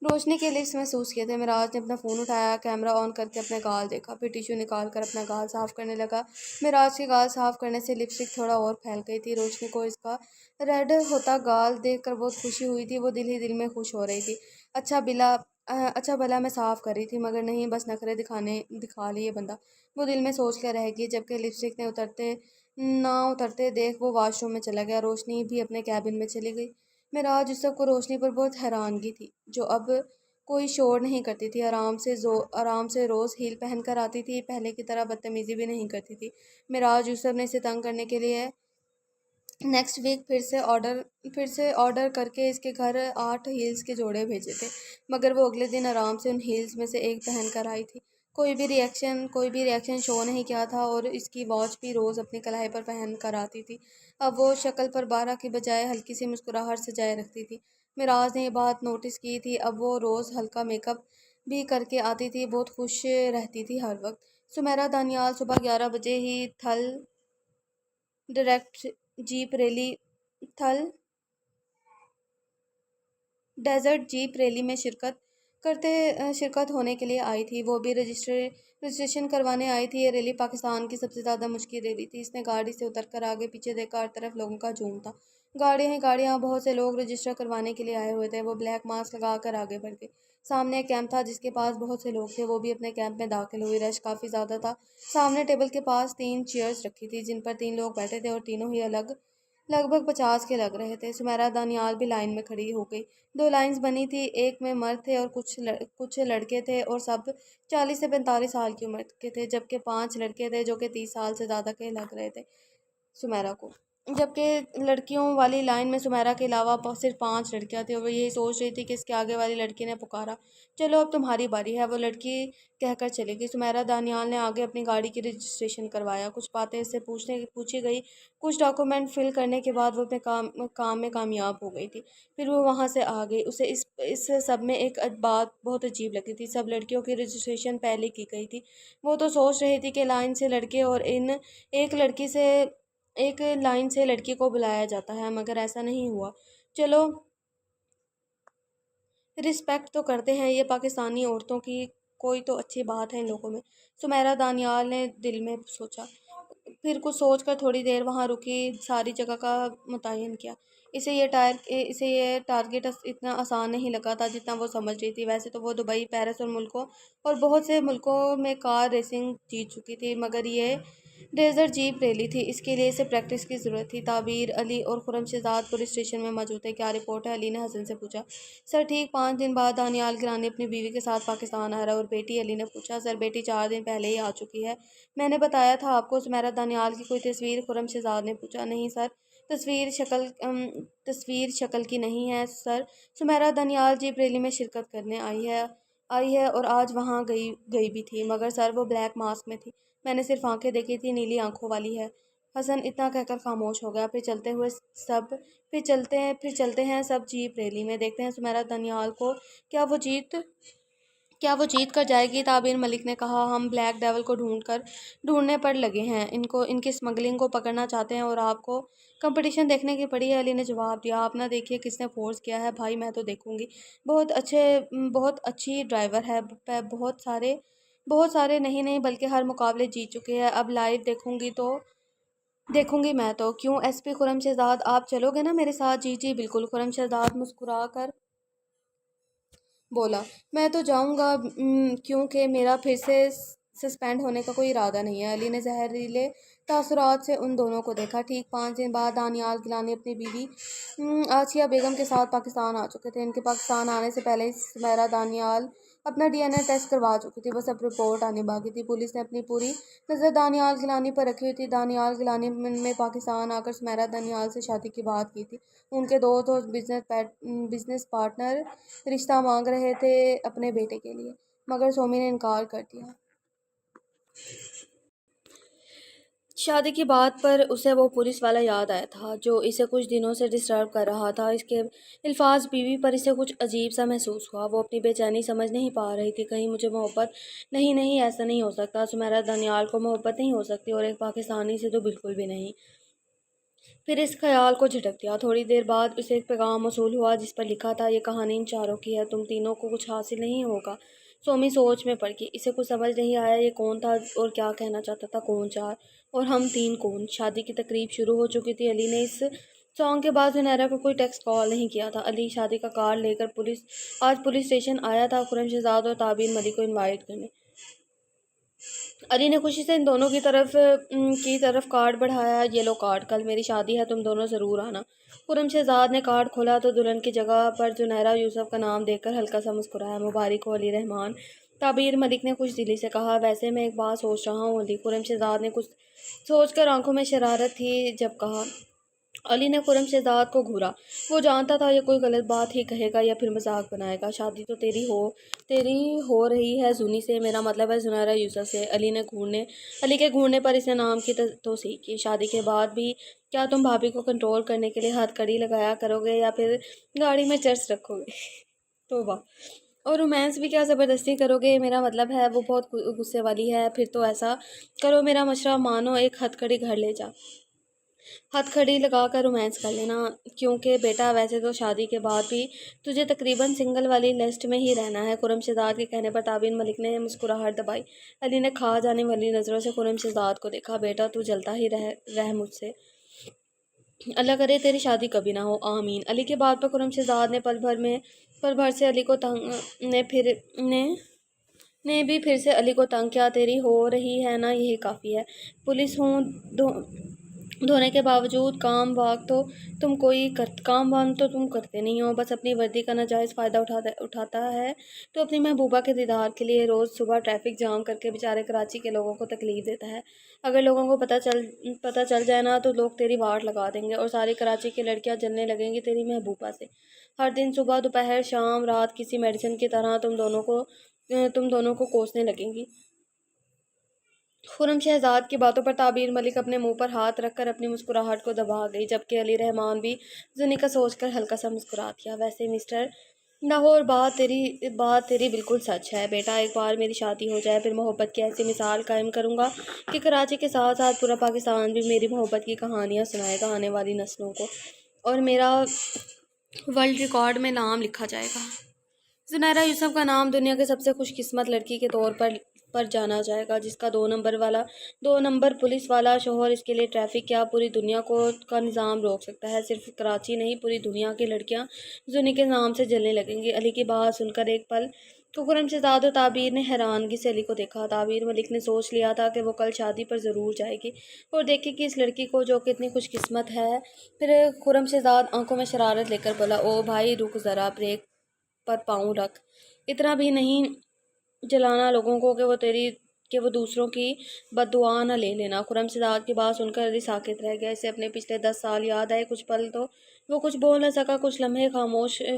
روشنی کے لپس محسوس کیے تھے۔ معراج نے اپنا فون اٹھایا، کیمرہ آن کر کے اپنے گال دیکھا، پھر ٹیشو نکال کر اپنا گال صاف کرنے لگا۔ معراج کے گال صاف کرنے سے لپسٹک تھوڑا اور پھیل گئی تھی۔ روشنی کو اس کا ریڈ ہوتا گال دیکھ کر بہت خوشی ہوئی تھی۔ وہ دل ہی دل میں خوش ہو رہی تھی۔ اچھا بھلا میں صاف کر رہی تھی، مگر نہیں، بس نخرے دکھا لیے بندہ، وہ دل میں سوچ کر رہ گئی۔ جبکہ لپسٹک نے نہ اترتے دیکھ وہ واش روم میں چلا گیا۔ روشنی بھی اپنے کیبن میں چلی گئی۔ معراج، یوسف کو روشنی پر بہت حیرانگی تھی، جو اب کوئی شور نہیں کرتی تھی، آرام سے روز ہیل پہن کر آتی تھی، پہلے کی طرح بدتمیزی بھی نہیں کرتی تھی۔ معراج، یوسف نے اسے تنگ کرنے کے لیے نیکسٹ ویک پھر سے آرڈر کر کے اس کے گھر 8 ہیلز کے جوڑے بھیجے تھے، مگر وہ اگلے دن آرام سے ان ہیلز میں سے ایک پہن کر آئی تھی۔ کوئی بھی ریئیکشن شو نہیں کیا تھا، اور اس کی واچ بھی روز اپنی کلائی پر پہن کر آتی تھی۔ اب وہ شکل پر 12 کی بجائے ہلکی سی مسکراہٹ سجائے رکھتی تھی۔ معراج نے یہ بات نوٹس کی تھی۔ اب وہ روز ہلکا میک اپ بھی کر کے آتی تھی، بہت خوش رہتی تھی ہر وقت۔ سمیرا دانیال صبح 11 بجے ہی تھل ڈیزرٹ جیپ ریلی میں شرکت ہونے کے لیے آئی تھی۔ وہ بھی رجسٹریشن کروانے آئی تھی۔ یہ ریلی پاکستان کی سب سے زیادہ مشکل ریلی تھی۔ اس نے گاڑی سے اتر کر آگے پیچھے دیکھا، ہر طرف لوگوں کا ہجوم تھا، گاڑیاں ہی گاڑیاں، بہت سے لوگ رجسٹر کروانے کے لیے آئے ہوئے تھے۔ وہ بلیک ماسک لگا کر آگے بڑھ گئی۔ سامنے ایک کیمپ تھا جس کے پاس بہت سے لوگ تھے، وہ بھی اپنے کیمپ میں داخل ہوئی۔ رش کافی زیادہ تھا۔ سامنے ٹیبل کے پاس 3 چیئرز رکھی تھی، جن پر 3 لوگ بیٹھے تھے، اور تینوں ہی لگ بھگ 50 کے لگ رہے تھے۔ سمیرا دانیال بھی لائن میں کھڑی ہو گئی۔ 2 لائنز بنی تھی، ایک میں مرد تھے اور کچھ لڑکے تھے، اور سب 40 سے 45 سال کی عمر کے تھے، جبکہ 5 لڑکے تھے جو کہ 30 سال سے زیادہ کے لگ رہے تھے سمیرا کو۔ جبکہ لڑکیوں والی لائن میں سمیرا کے علاوہ صرف 5 لڑکیاں تھیں، اور وہ یہی سوچ رہی تھی کہ اس کے آگے والی لڑکی نے پکارا، چلو اب تمہاری باری ہے۔ وہ لڑکی کہہ کر چلی گئی۔ سمیرا دانیال نے آگے اپنی گاڑی کی رجسٹریشن کروایا، کچھ باتیں اس سے پوچھی گئی، کچھ ڈاکومنٹ فل کرنے کے بعد وہ اپنے کام میں کامیاب ہو گئی تھی۔ پھر وہ وہاں سے آ گئی۔ اسے اس سب میں ایک بات بہت عجیب لگتی تھی، سب لڑکیوں کی رجسٹریشن پہلے کی گئی تھی۔ وہ تو سوچ رہی تھی کہ لائن سے لڑکے اور ایک لائن سے لڑکی کو بلایا جاتا ہے، مگر ایسا نہیں ہوا۔ چلو رسپیکٹ تو کرتے ہیں، یہ پاکستانی عورتوں کی کوئی تو اچھی بات ہے ان لوگوں میں، سمیرا دانیال نے دل میں سوچا۔ پھر کچھ سوچ کر تھوڑی دیر وہاں رکی، ساری جگہ کا متعین کیا۔ اسے یہ ٹارگٹ اتنا آسان نہیں لگا تھا جتنا وہ سمجھ رہی تھی۔ ویسے تو وہ دبئی، پیرس اور بہت سے ملکوں میں کار ریسنگ جیت چکی تھی، مگر یہ ڈیزرٹ جیپ ریلی تھی، اس کے لیے اسے پریکٹس کی ضرورت تھی۔ تعبیر، علی اور خرم شہزاد پولیس اسٹیشن میں موجود تھے۔ کیا رپورٹ ہے؟ علی نے حسن سے پوچھا۔ سر ٹھیک 5 دن بعد دانیال گیلانی اپنی بیوی کے ساتھ پاکستان آ رہا ہے۔ اور بیٹی؟ علی نے پوچھا۔ سر بیٹی 4 دن پہلے ہی آ چکی ہے، میں نے بتایا تھا آپ کو۔ سمیرا دانیال کی کوئی تصویر؟ خرم شہزاد نے پوچھا۔ نہیں سر، تصویر شکل کی نہیں ہے سر۔ سمیرا دانیال جیپ ریلی میں شرکت کرنے آئی ہے اور آج وہاں گئی بھی تھی، مگر سر وہ بلیک ماسک میں تھی، میں نے صرف آنکھیں دیکھی تھی، نیلی آنکھوں والی ہے۔ حسن اتنا کہہ کر خاموش ہو گیا۔ پھر چلتے ہیں سب جیپ ریلی میں، دیکھتے ہیں سمیرا دانیال کو، کیا وہ جیت کر جائے گی؟ تعبیر ملک نے کہا۔ ہم بلیک ڈیول کو ڈھونڈنے پر لگے ہیں، ان کی سمگلنگ کو پکڑنا چاہتے ہیں، اور آپ کو کمپٹیشن دیکھنے کی پڑی ہے، علی نے جواب دیا۔ آپ نہ دیکھیے کس نے فورس کیا ہے بھائی، میں تو دیکھوں گی، بہت اچھی ڈرائیور ہے، بہت سارے نہیں بلکہ ہر مقابلے جیت چکے ہیں، اب لائیو دیکھوں گی میں تو۔ کیوں ایس پی خرم شہزاد، آپ چلو گے نا میرے ساتھ؟ جی جی بالکل، خرم شہزاد مسکرا کر بولا۔ میں تو جاؤں گا کیونکہ میرا پھر سے سسپینڈ ہونے کا کوئی ارادہ نہیں ہے۔ علی نے زہریلے تاثرات سے ان دونوں کو دیکھا۔ ٹھیک 5 دن بعد دانیال گیلانی اپنی بیوی آسیہ بیگم کے ساتھ پاکستان آ چکے تھے۔ ان کے پاکستان آنے سے پہلے ہی سمیرا دانیال اپنا DNA ٹیسٹ کروا چکی تھی، بس اب رپورٹ آنے باقی تھی۔ پولیس نے اپنی پوری نظر دانیال گیلانی پر رکھی ہوئی تھی۔ دانیال گیلانی نے پاکستان آ کر سمیرہ دانیال سے شادی کی بات کی تھی۔ ان کے دوست اور بزنس پارٹنر رشتہ مانگ رہے تھے اپنے بیٹے کے لیے، مگر سومی نے انکار کر دیا۔ شادی کی بات پر اسے وہ پولیس والا یاد آیا تھا جو اسے کچھ دنوں سے ڈسٹرب کر رہا تھا۔ اس کے الفاظ بیوی پر اسے کچھ عجیب سا محسوس ہوا۔ وہ اپنی بے چینی سمجھ نہیں پا رہی تھی۔ کہیں مجھے محبت نہیں ایسا نہیں ہو سکتا، سمیرہ دانیال کو محبت نہیں ہو سکتی، اور ایک پاکستانی سے تو بالکل بھی نہیں۔ پھر اس خیال کو جھٹک دیا۔ تھوڑی دیر بعد اسے ایک پیغام موصول ہوا جس پر لکھا تھا، یہ کہانی ان چاروں کی ہے، تم تینوں کو کچھ حاصل نہیں ہوگا۔ سومی سوچ میں پڑ گئی۔ اسے کچھ سمجھ نہیں آیا یہ کون تھا اور کیا کہنا چاہتا تھا۔ کون چار اور ہم تین کون؟ شادی کی تقریب شروع ہو چکی تھی۔ علی نے اس سانگ کے بعد زنیرہ کو کوئی ٹیکسٹ کال نہیں کیا تھا۔ علی شادی کا کارڈ لے کر آج پولیس اسٹیشن آیا تھا خرم شہزاد اور تعبیر ملک کو انوائٹ کرنے۔ علی نے خوشی سے ان دونوں کی طرف کارڈ بڑھایا۔ یہ لو کارڈ، کل میری شادی ہے، تم دونوں ضرور آنا۔ خرم شہزاد نے کارڈ کھولا تو دلہن کی جگہ پر زنیرہ یوسف کا نام دیکھ کر ہلکا سا مسکرایا۔ مبارک ہو علی رحمان، تعبیر ملک نے خوش دلی سے کہا۔ ویسے میں ایک بات سوچ رہا ہوں علی، خرم شہزاد نے کچھ سوچ کر آنکھوں میں شرارت تھی جب کہا۔ علی نے خرم شہزاد کو گھورا۔ وہ جانتا تھا یہ کوئی غلط بات ہی کہے گا یا پھر مذاق بنائے گا۔ شادی تو تیری ہو رہی ہے زونی سے، میرا مطلب ہے زنیرہ یوسف سے۔ علی کے گھورنے پر اس نے نام کی توثیق کی۔ شادی کے بعد بھی کیا تم بھابھی کو کنٹرول کرنے کے لیے ہتھ کڑی لگایا کرو گے یا پھر گاڑی میں چرس رکھو گے؟ توبہ! اور رومانس بھی کیا زبردستی کرو گے؟ میرا مطلب ہے وہ بہت غصے والی ہے۔ پھر تو ایسا کرو، میرا مشورہ مانو، ایک ہتھ کڑی گھر لے جا، ہتھ کھڑی لگا کر رومانس کر لینا۔ کیونکہ بیٹا ویسے تو شادی کے بعد بھی تجھے تقریباً سنگل والی لسٹ میں ہی رہنا ہے۔ خرم شہزاد کے کہنے پر تعبیر ملک نے مسکراہٹ دبائی۔ علی نے کھا جانے والی نظروں سے خرم شہزاد کو دیکھا۔ بیٹا تو جلتا ہی رہ مجھ سے، اللہ کرے تیری شادی کبھی نہ ہو، آمین۔ علی کی بات پر خرم شہزاد نے پل بھر سے علی کو پھر سے علی کو تنگ کیا۔ تیری ہو رہی ہے نا، یہی کافی ہے۔ پولیس ہوں دھونے کے باوجود کام وام تو تم کرتے نہیں ہو، بس اپنی وردی کا ناجائز فائدہ اٹھاتا ہے تو اپنی محبوبہ کے دیدار کے لیے روز صبح ٹریفک جام کر کے بیچارے کراچی کے لوگوں کو تکلیف دیتا ہے۔ اگر لوگوں کو پتہ چل جائے نا تو لوگ تیری واٹ لگا دیں گے اور ساری کراچی کی لڑکیاں جلنے لگیں گی تیری محبوبہ سے۔ ہر دن صبح دوپہر شام رات کسی میڈیسن کی طرح تم دونوں کو کوسنے لگیں گی۔ خرم شہزاد کی باتوں پر تعبیر ملک اپنے منہ پر ہاتھ رکھ کر اپنی مسکراہٹ کو دبا گئی، جبکہ علی رحمان بھی زنی کا سوچ کر ہلکا سا مسکرا دیا۔ ویسے مسٹر لاہور بات تیری بالکل سچ ہے بیٹا، ایک بار میری شادی ہو جائے پھر محبت کی ایسی مثال قائم کروں گا کہ کراچی کے ساتھ ساتھ پورا پاکستان بھی میری محبت کی کہانیاں سنائے گا آنے والی نسلوں کو، اور میرا ورلڈ ریکارڈ میں نام لکھا جائے گا۔ زنیرہ یوسف کا نام دنیا کے سب سے خوش قسمت لڑکی کے طور پر جانا جائے گا، جس کا 2 نمبر پولیس والا شوہر اس کے لیے ٹریفک کیا پوری دنیا کا نظام روک سکتا ہے۔ صرف کراچی نہیں، پوری دنیا کی لڑکیاں زنی کے نام سے جلنے لگیں گی۔ علی کی بات سن کر ایک پل تو خرم شہزاد اور تعبیر نے حیرانگی سے علی کو دیکھا۔ تعبیر ملک نے سوچ لیا تھا کہ وہ کل شادی پر ضرور جائے گی اور دیکھے گی اس لڑکی کو جو کہ اتنی خوش قسمت ہے۔ پھر خرم شہزاد آنکھوں میں شرارت لے کر بولا، او بھائی رک ذرا، بریک پر پاؤں رکھ، اتنا بھی نہیں جلانا لوگوں کو کہ وہ دوسروں کی بد دعا نہ لے لینا۔ خرم شہزاد کی بات سن کر علی ساکت رہ گیا۔ اسے اپنے پچھلے 10 سال یاد آئے۔ کچھ پل تو وہ کچھ بول نہ سکا، کچھ لمحے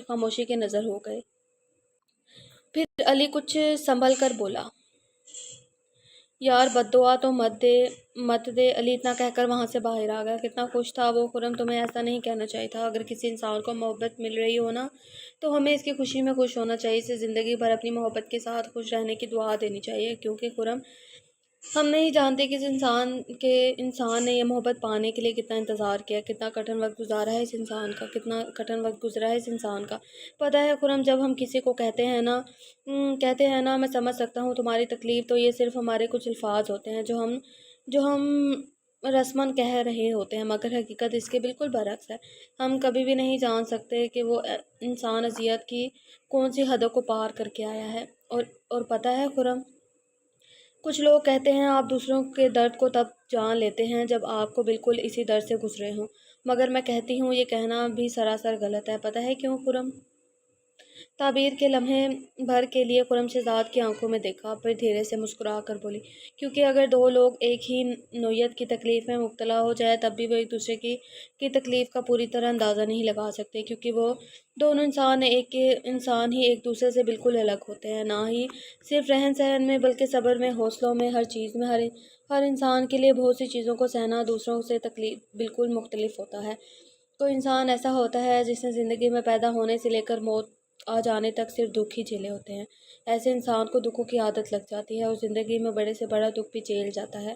خاموشی کے نظر ہو گئے۔ پھر علی کچھ سنبھل کر بولا، یار بد دعا تو مت دے۔ علی اتنا کہہ کر وہاں سے باہر آ گیا۔ کتنا خوش تھا وہ۔ خرم تمہیں ایسا نہیں کہنا چاہیے تھا۔ اگر کسی انسان کو محبت مل رہی ہو نا تو ہمیں اس کی خوشی میں خوش ہونا چاہیے، اسے زندگی بھر اپنی محبت کے ساتھ خوش رہنے کی دعا دینی چاہیے۔ کیونکہ خرم ہم نہیں جانتے کہ انسان نے یہ محبت پانے کے لیے کتنا انتظار کیا، کتنا کٹھن وقت گزرا ہے اس انسان کا۔ پتہ ہے خرم، جب ہم کسی کو کہتے ہیں نا میں سمجھ سکتا ہوں تمہاری تکلیف، تو یہ صرف ہمارے کچھ الفاظ ہوتے ہیں جو ہم رسماً کہہ رہے ہوتے ہیں، مگر حقیقت اس کے بالکل برعکس ہے۔ ہم کبھی بھی نہیں جان سکتے کہ وہ انسان اذیت کی کون سی حدوں کو پار کر کے آیا ہے۔ اور پتہ ہے خرم، کچھ لوگ کہتے ہیں آپ دوسروں کے درد کو تب جان لیتے ہیں جب آپ کو بالکل اسی درد سے گزرے ہوں، مگر میں کہتی ہوں یہ کہنا بھی سراسر غلط ہے۔ پتہ ہے کیوں خرم؟ تعبیر کے لمحے بھر کے لیے خرم شہزاد کی آنکھوں میں دیکھا، پھر دھیرے سے مسکرا کر بولی، کیونکہ اگر دو لوگ ایک ہی نوعیت کی تکلیف میں مبتلا ہو جائے تب بھی وہ ایک دوسرے کی تکلیف کا پوری طرح اندازہ نہیں لگا سکتے، کیونکہ وہ دونوں انسان ہی ایک دوسرے سے بالکل الگ ہوتے ہیں، نہ ہی صرف رہن سہن میں بلکہ صبر میں، حوصلوں میں، ہر چیز میں۔ ہر انسان کے لیے بہت سی چیزوں کو سہنا دوسروں سے تکلیف بالکل مختلف ہوتا ہے۔ کوئی انسان ایسا ہوتا ہے جس نے زندگی میں پیدا ہونے سے لے کر موت آ جانے تک صرف دکھ ہی جھیلے ہوتے ہیں۔ ایسے انسان کو دکھوں کی عادت لگ جاتی ہے اور زندگی میں بڑے سے بڑا دکھ بھی جھیل جاتا ہے۔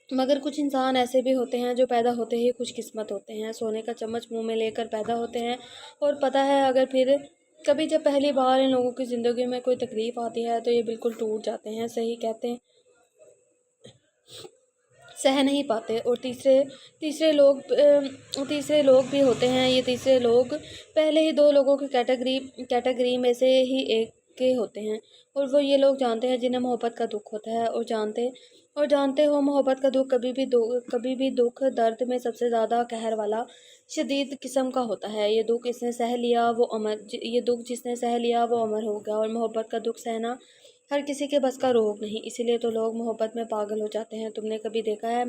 مگر کچھ انسان ایسے بھی ہوتے ہیں جو پیدا ہوتے ہی خوش قسمت ہوتے ہیں، سونے کا چمچ منہ میں لے کر پیدا ہوتے ہیں، اور پتہ ہے اگر پھر کبھی جب پہلی بار ان لوگوں کی زندگی میں کوئی تکلیف آتی ہے تو یہ بالکل ٹوٹ جاتے ہیں، صحیح کہتے ہیں، سہ نہیں پاتے۔ اور تیسرے لوگ بھی ہوتے ہیں۔ یہ تیسرے لوگ پہلے ہی دو لوگوں کی کیٹیگری میں سے ہی ایک کے ہوتے ہیں، اور وہ یہ لوگ جانتے ہیں جنہیں محبت کا دکھ ہوتا ہے، اور جانتے ہو محبت کا دکھ کبھی بھی دکھ درد میں سب سے زیادہ قہر والا شدید قسم کا ہوتا ہے۔ یہ دکھ جس نے سہ لیا وہ امر ہو گیا، اور محبت کا دکھ سہنا ہر کسی کے بس کا روگ نہیں، اسی لیے تو لوگ محبت میں پاگل ہو جاتے ہیں۔ تم نے کبھی دیکھا ہے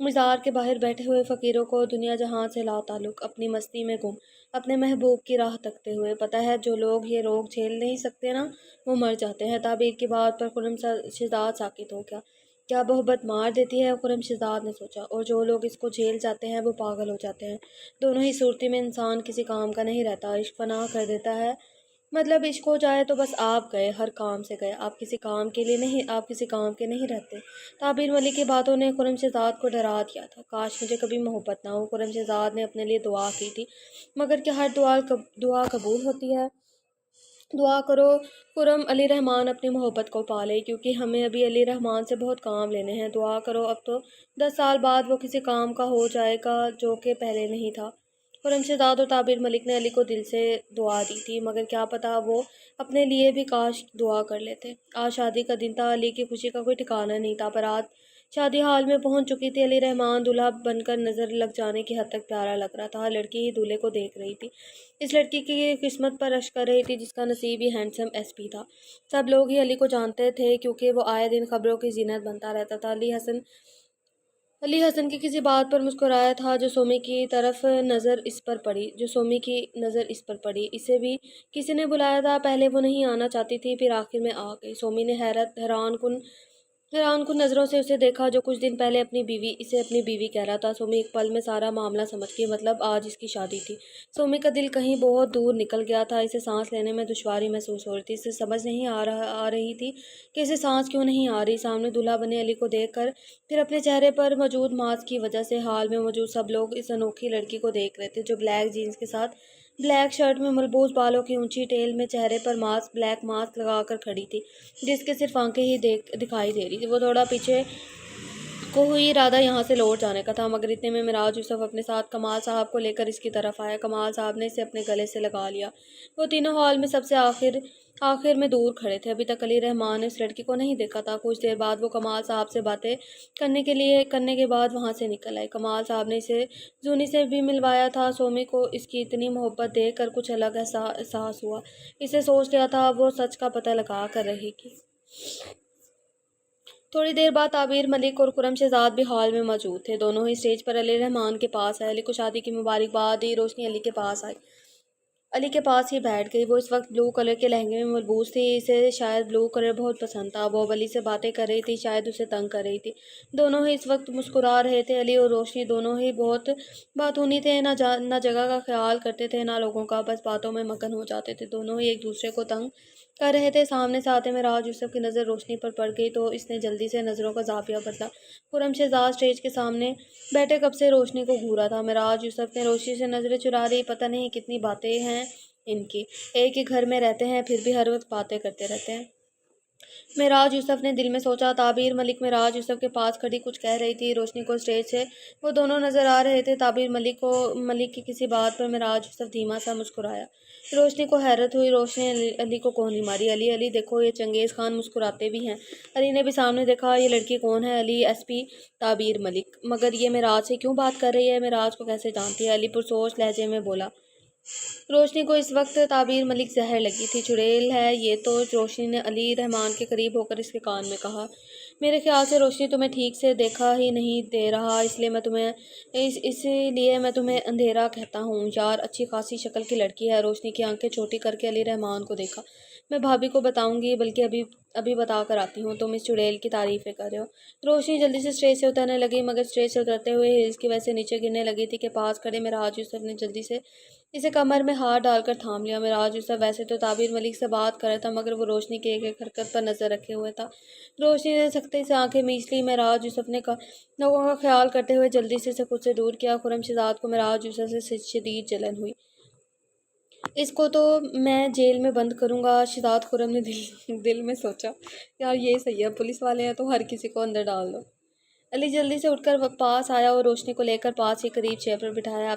مزار کے باہر بیٹھے ہوئے فقیروں کو، دنیا جہاں سے لا تعلق، اپنی مستی میں گم، اپنے محبوب کی راہ تکتے ہوئے؟ پتہ ہے جو لوگ یہ روگ جھیل نہیں سکتے نا، وہ مر جاتے ہیں۔ تعبیر کی بات پر خرم شہزاد ساکت ہو گیا۔ کیا محبت مار دیتی ہے؟ خرم شہزاد نے سوچا، اور جو لوگ اس کو جھیل جاتے ہیں وہ پاگل ہو جاتے ہیں۔ دونوں ہی صورتی میں انسان کسی کام کا نہیں رہتا، عشق فنا کر دیتا ہے۔ مطلب عشق ہو جائے تو بس آپ گئے، ہر کام سے گئے، آپ کسی کام کے نہیں رہتے۔ تعبیر ملک کی باتوں نے خرم شہزاد کو ڈرا دیا تھا۔ کاش مجھے کبھی محبت نہ ہو، خرم شہزاد نے اپنے لیے دعا کی تھی، مگر کیا ہر دعا قبول ہوتی ہے؟ دعا کرو خرم علی رحمان اپنی محبت کو پالے، کیونکہ ہمیں ابھی علی رحمان سے بہت کام لینے ہیں۔ دعا کرو اب تو 10 سال بعد وہ کسی کام کا ہو جائے گا جو کہ پہلے نہیں تھا۔ خرم شہزاد اور تعبیر ملک نے علی کو دل سے دعا دی تھی، مگر کیا پتا وہ اپنے لیے بھی کاش دعا کر لیتے۔ آج شادی کا دن تھا، علی کی خوشی کا کوئی ٹھکانہ نہیں تھا۔ بارات شادی حال میں پہنچ چکی تھی۔ علی رحمان دلہا بن کر نظر لگ جانے کی حد تک پیارا لگ رہا تھا۔ لڑکی ہی دولہے کو دیکھ رہی تھی، اس لڑکی کی قسمت پر رشک کر رہی تھی جس کا نصیب ہی ہینڈسم ایس پی تھا۔ سب لوگ ہی علی کو جانتے تھے کیونکہ وہ آئے دن خبروں کی زینت بنتا رہتا تھا۔ علی حسن کی کسی بات پر مسکرایا تھا جو سومی کی نظر اس پر پڑی۔ اسے بھی کسی نے بلایا تھا، پہلے وہ نہیں آنا چاہتی تھی، پھر آخر میں آ گئی۔ سومی نے حیران کن نظروں سے اسے دیکھا جو کچھ دن پہلے اسے اپنی بیوی کہہ رہا تھا۔ سومی ایک پل میں سارا معاملہ سمجھ گئی، مطلب آج اس کی شادی تھی۔ سومی کا دل کہیں بہت دور نکل گیا تھا، اسے سانس لینے میں دشواری محسوس ہو رہی تھی۔ اسے سمجھ نہیں آ رہی تھی کہ اسے سانس کیوں نہیں آ رہی۔ سامنے دلہا بنے علی کو دیکھ کر، پھر اپنے چہرے پر موجود ماسک کی وجہ سے، حال میں موجود سب لوگ اس انوکھی لڑکی کو دیکھ رہے تھے جو بلیک جینز کے ساتھ بلیک شرٹ میں، ملبوس بالوں کی اونچی ٹیل میں، چہرے پر بلیک ماسک لگا کر کھڑی تھی، جس کے صرف آنکھیں ہی دکھائی دے رہی تھی۔ وہ تھوڑا پیچھے کو ہوئی ارادہ یہاں سے لوٹ جانے کا تھا، مگر اتنے میں معراج یوسف اپنے ساتھ کمال صاحب کو لے کر اس کی طرف آیا۔ کمال صاحب نے اسے اپنے گلے سے لگا لیا۔ وہ تینوں ہال میں سب سے آخر میں دور کھڑے تھے۔ ابھی تک علی رحمان نے اس لڑکی کو نہیں دیکھا تھا۔ کچھ دیر بعد وہ کمال صاحب سے باتیں کرنے کے بعد وہاں سے نکل آئے۔ کمال صاحب نے اسے زونی سے بھی ملوایا تھا۔ سومی کو اس کی اتنی محبت دیکھ کر کچھ الگ احساس ہوا۔ اسے سوچ لیا تھا اب وہ سچ کا پتہ لگا کر رہے گی۔ تھوڑی دیر بعد تعبیر ملک اور خرم شہزاد بھی ہال میں موجود تھے۔ دونوں ہی اسٹیج پر علی رحمان کے پاس آئے۔ علی کو شادی کی مبارکباد دی۔ روشنی علی کے پاس آئی، علی کے پاس ہی بیٹھ گئی۔ وہ اس وقت بلو کلر کے لہنگے میں ملبوس تھی، اسے شاید بلو کلر بہت پسند تھا۔ وہ علی سے باتیں کر رہی تھی، شاید اسے تنگ کر رہی تھی۔ دونوں ہی اس وقت مسکرا رہے تھے۔ علی اور روشنی دونوں ہی بہت باتونی تھے، نہ جگہ کا خیال کرتے تھے نہ لوگوں کا، بس باتوں میں مگن ہو جاتے تھے۔ دونوں ہی ایک دوسرے کو تنگ کر رہے تھے۔ سامنے سے آتے معراج یوسف کی نظر روشنی پر پڑ گئی تو اس نے جلدی سے نظروں کا زاویہ بدلا۔ خرم شہزاد اسٹیج کے سامنے بیٹھے کب سے روشنی کو گھورا تھا۔ معراج یوسف نے روشنی سے نظریں چرا لی۔ پتہ نہیں کتنی باتیں ہیں ان کی، ایک ہی گھر میں رہتے ہیں پھر بھی ہر وقت باتیں کرتے رہتے ہیں، معراج یوسف نے دل میں سوچا۔ تعبیر ملک معراج یوسف کے پاس کھڑی کچھ کہہ رہی تھی، روشنی کو اسٹیج سے وہ دونوں نظر آ رہے تھے۔ تعبیر ملک کی کسی بات پر معراج یوسف دھیما سا مسکرایا۔ روشنی کو حیرت ہوئی۔ روشنی علی کو کوہنی ماری۔ علی دیکھو یہ چنگیز خان مسکراتے بھی ہیں۔ علی نے بھی سامنے دیکھا، یہ لڑکی کون ہے؟ علی ایس پی تعبیر ملک، مگر یہ معراج سے کیوں بات کر رہی ہے؟ معراج کو کیسے جانتی ہے؟ علی پرسوچ لہجے میں بولا۔ روشنی کو اس وقت تعبیر ملک زہر لگی تھی۔ چڑیل ہے یہ تو، روشنی نے علی رحمان کے قریب ہو کر اس کے کان میں کہا۔ میرے خیال سے روشنی تمہیں ٹھیک سے دیکھا ہی نہیں دے رہا، اسی لیے میں تمہیں اندھیرا کہتا ہوں۔ یار اچھی خاصی شکل کی لڑکی ہے۔ روشنی کی آنکھیں چھوٹی کر کے علی رحمان کو دیکھا۔ میں بھابھی کو بتاؤں گی، بلکہ ابھی بتا کر آتی ہوں۔ تم اس چڑیل کی تعریفیں کر رہے ہو۔ روشنی جلدی سے اسٹیج سے اترنے لگی، مگر اسٹیج سے اترتے ہوئے ہیلز کی وجہ سے نیچے گرنے لگی تھی کہ پاس کھڑے مراج یوسف نے جلدی سے اسے کمر میں ہاتھ ڈال کر تھام لیا۔ مراج یوسف ویسے تو تعبیر ملک سے بات کر رہا تھا، مگر وہ روشنی کی ایک ایک حرکت پر نظر رکھے ہوئے تھا۔ روشنی نے سختی سے آنکھیں میچ لی۔ مراج یوسف نے لوگوں کا خیال کرتے ہوئے جلدی سے اسے خود سے دور کیا۔ خرم شہزاد کو مراج یوسف سے شدید جلن ہوئی۔ اس کو تو میں جیل میں بند کروں گا، شہزاد خرم نے دل میں سوچا۔ یار یہ صحیح ہے، پولیس والے ہیں تو ہر کسی کو اندر ڈال دو۔ علی جلدی سے اٹھ کر پاس آیا اور روشنی کو لے کر پاس ہی قریب چیئر پر بٹھایا۔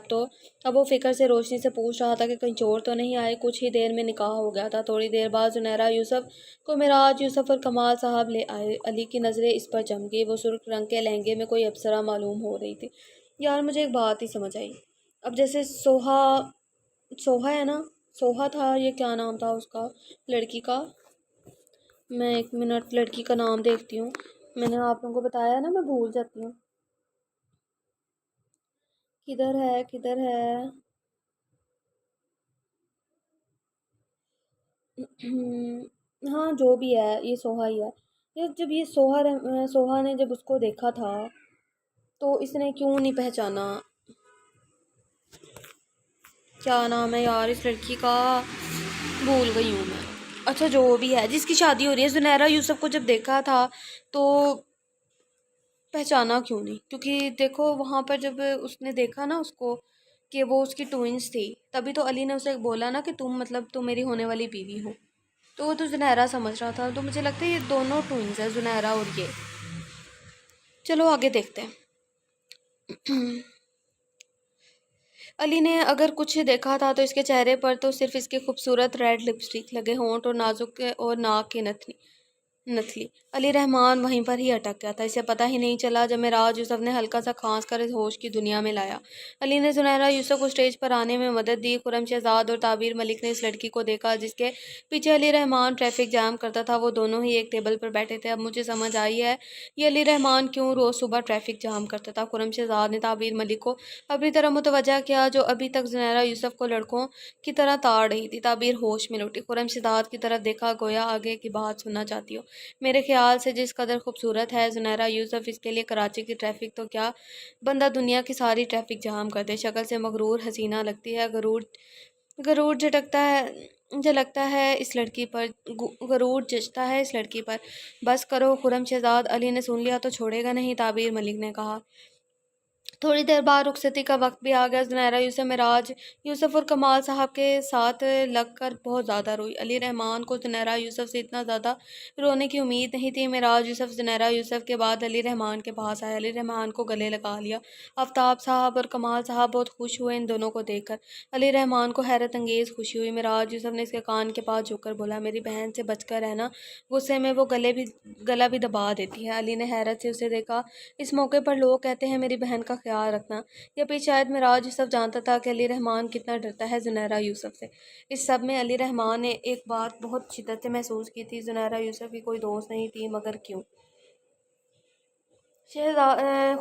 اب وہ فکر سے روشنی سے پوچھ رہا تھا کہ کہیں چور تو نہیں آئے۔ کچھ ہی دیر میں نکاح ہو گیا تھا۔ تھوڑی دیر بعد زنیرہ یوسف کو مراج یوسف اور کمال صاحب لے آئے۔ علی کی نظریں اس پر جم گئی۔ وہ سرخ رنگ کے لہنگے میں کوئی ابصرہ معلوم ہو رہی تھی۔ یار مجھے ایک بات ہی سمجھ آئی۔ اب جیسے سوہا ہے نا، سوہا تھا، یہ کیا نام تھا اس کا، لڑکی کا؟ میں ایک منٹ لڑکی کا نام دیکھتی ہوں۔ میں نے آپ لوگوں کو بتایا نا، میں بھول جاتی ہوں۔ کدھر ہے؟ ہاں جو بھی ہے، یہ سوہا ہی ہے۔ یہ جب یہ سوہا نے جب اس کو دیکھا تھا تو اس نے کیوں نہیں پہچانا؟ کیا نام ہے یار اس لڑکی کا، بھول گئی ہوں میں۔ اچھا جو بھی ہے، جس کی شادی ہو رہی ہے، زنیرہ یوسف کو جب دیکھا تھا تو پہچانا کیوں نہیں؟ کیونکہ دیکھو وہاں پر جب اس نے دیکھا نا اس کو کہ وہ اس کی ٹوئنس تھی، تبھی تو علی نے اسے بولا نا کہ تم میری ہونے والی بیوی ہو، تو وہ تو زنیرہ سمجھ رہا تھا۔ تو مجھے لگتا ہے یہ دونوں ٹوئنس ہیں، زنیرہ اور یہ۔ چلو آگے دیکھتے ہیں۔ علی نے اگر کچھ دیکھا تھا تو اس کے چہرے پر تو صرف اس کے خوبصورت ریڈ لپسٹک لگے ہونٹ اور نازک اور ناک کی نتلی۔ علی رحمان وہیں پر ہی اٹک گیا تھا۔ اسے پتہ ہی نہیں چلا جب مراج یوسف نے ہلکا سا کھانس کر اس ہوش کی دنیا میں لایا۔ علی نے زنیرہ یوسف کو اسٹیج پر آنے میں مدد دی۔ خرم شہزاد اور تعبیر ملک نے اس لڑکی کو دیکھا جس کے پیچھے علی رحمان ٹریفک جام کرتا تھا۔ وہ دونوں ہی ایک ٹیبل پر بیٹھے تھے۔ اب مجھے سمجھ آئی ہے یہ علی رحمان کیوں روز صبح ٹریفک جام کرتا تھا۔ خرم شہزاد نے تعبیر ملک کو اپنی طرف متوجہ کیا، جو ابھی تک زنیرہ یوسف کو لڑکوں کی طرح تاڑ رہی تھی۔ تعبیر ہوش میں لوٹی، خرم شہزاد کی طرف دیکھا، گویا آگے کی بات سننا چاہتی ہو۔ میرے خیال سے جس قدر خوبصورت ہے زنیرہ یوسف، اس کے لیے کراچی کی ٹریفک تو کیا، بندہ دنیا کی ساری ٹریفک جام کر دے۔ شکل سے مغرور حسینہ لگتی ہے، غرور جھلکتا ہے اس لڑکی پر، غرور جچتا ہے اس لڑکی پر۔ بس کرو خرم شہزاد، علی نے سن لیا تو چھوڑے گا نہیں، تعبیر ملک نے کہا۔ تھوڑی دیر بعد رخصتی کا وقت بھی آ گیا۔ زنیرہ یوسف مراج یوسف اور کمال صاحب کے ساتھ لگ کر بہت زیادہ روئی۔ علی رحمان کو زنیرہ یوسف سے اتنا زیادہ رونے کی امید نہیں تھی۔ مراج یوسف زنیرہ یوسف کے بعد علی رحمان کے پاس آئے، علی رحمان کو گلے لگا لیا۔ آفتاب صاحب اور کمال صاحب بہت خوش ہوئے ان دونوں کو دیکھ کر۔ علی رحمان کو حیرت انگیز خوشی ہوئی۔ مراج یوسف نے اس کے کان کے پاس جھک کر بولا، میری بہن سے بچ کر رہنا، غصے میں وہ گلا بھی دبا دیتی ہے۔ علی نے حیرت سے اسے دیکھا۔ اس موقع پر لوگ کہتے ہیں میری بہن کا خیال رکھنا، یا پھر شاید مراج یوسف جانتا تھا کہ علی رحمان کتنا ڈرتا ہے زنیرہ یوسف سے۔ اس سب میں علی رحمان نے ایک بات بہت شدت سے محسوس کی تھی، زنیرہ یوسف کی کوئی دوست نہیں تھی، مگر کیوں؟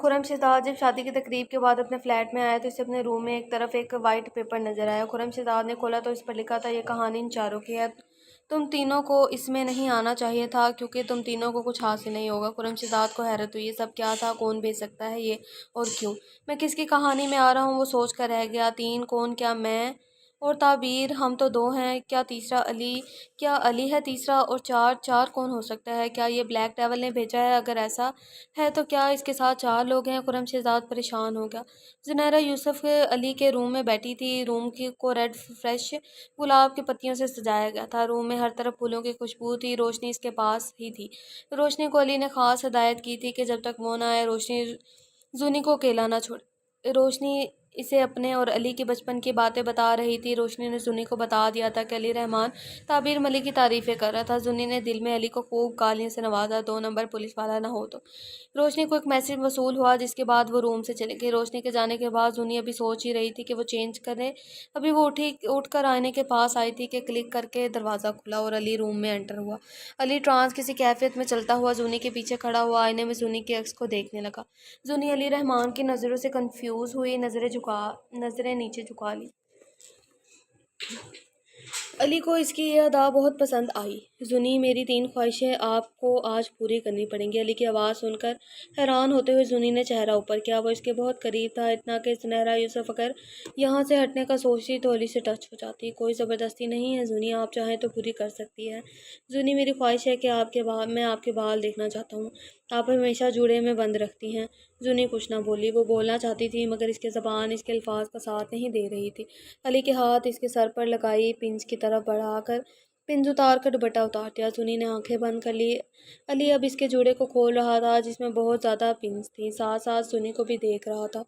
خرم شہزاد جب شادی کی تقریب کے بعد اپنے فلیٹ میں آیا تو اسے اپنے روم میں ایک طرف ایک وائٹ پیپر نظر آیا۔ خرم شہزاد نے کھولا تو اس پر لکھا تھا، یہ کہانی ان چاروں کی ہے، تم تینوں کو اس میں نہیں آنا چاہیے تھا کیونکہ تم تینوں کو کچھ حاصل نہیں ہوگا۔ خرم شہزاد کو حیرت ہوئی، یہ سب کیا تھا؟ کون بھیج سکتا ہے یہ، اور کیوں؟ میں کس کی کہانی میں آ رہا ہوں وہ سوچ کر رہ گیا۔ تین کون؟ کیا میں اور تعبیر، ہم تو دو ہیں، کیا تیسرا علی؟ کیا علی ہے تیسرا؟ اور چار کون ہو سکتا ہے؟ کیا یہ بلیک ڈیول نے بھیجا ہے؟ اگر ایسا ہے تو کیا اس کے ساتھ چار لوگ ہیں؟ خرم شہزاد پریشان ہو گیا۔ زنیرہ یوسف علی کے روم میں بیٹھی تھی۔ روم کو ریڈ فریش گلاب کی پتیوں سے سجایا گیا تھا۔ روم میں ہر طرف پھولوں کی خوشبو تھی۔ روشنی اس کے پاس ہی تھی۔ روشنی کو علی نے خاص ہدایت کی تھی کہ جب تک وہ نہ آئے روشنی زونی کو اکیلا نہ چھوڑے۔ روشنی اسے اپنے اور علی کی بچپن کی باتیں بتا رہی تھی۔ روشنی نے زنی کو بتا دیا تھا کہ علی رحمان تعبیر ملک کی تعریفیں کر رہا تھا۔ زنی نے دل میں علی کو خوب گالیوں سے نوازا، 2 نمبر پولیس والا نہ ہو تو۔ روشنی کو ایک میسج موصول ہوا جس کے بعد وہ روم سے چلی گئی۔ روشنی کے جانے کے بعد زنی ابھی سوچ ہی رہی تھی کہ وہ چینج کرے، ابھی وہ اٹھ کر آئینے کے پاس آئی تھی کہ کلک کر کے دروازہ کھلا اور علی روم میں انٹر ہوا۔ علی ٹرانس کسی کیفیت میں چلتا ہوا زنی کے پیچھے کھڑا ہوا آئینے میں زنی کے عکس کو دیکھنے لگا۔ زنی علی رحمان کی نظروں سے کنفیوز ہوئی، نظریں نیچے جھکا لی۔ علی کو اس کی یہ ادا بہت پسند آئی۔ زنی، میری 3 خواہشیں آپ کو آج پوری کرنی پڑیں گی۔ علی کی آواز سن کر حیران ہوتے ہوئے زنی نے چہرہ اوپر کیا۔ وہ اس کے بہت قریب تھا، اتنا کہ سنیرا یوسف اگر یہاں سے ہٹنے کا سوچتی تو علی سے ٹچ ہو جاتی۔ کوئی زبردستی نہیں ہے زنی، آپ چاہیں تو پوری کر سکتی ہے۔ زنی، میری خواہش ہے کہ میں آپ کے بال دیکھنا چاہتا ہوں، آپ ہمیشہ جوڑے میں بند رکھتی ہیں۔ زنی کچھ نہ بولی، وہ بولنا چاہتی تھی مگر اس کی زبان اس کے الفاظ کا ساتھ نہیں دے رہی تھی۔ علی کے ہاتھ اس کے سر پر لگائی پنس کی طرف بڑھا کر پنس اتار کر دوپٹہ اتار دیا۔ زنی نے آنکھیں بند کر لی۔ علی اب اس کے جوڑے کو کھول رہا تھا جس میں بہت زیادہ پنس تھیں، ساتھ ساتھ زنی کو بھی دیکھ رہا تھا۔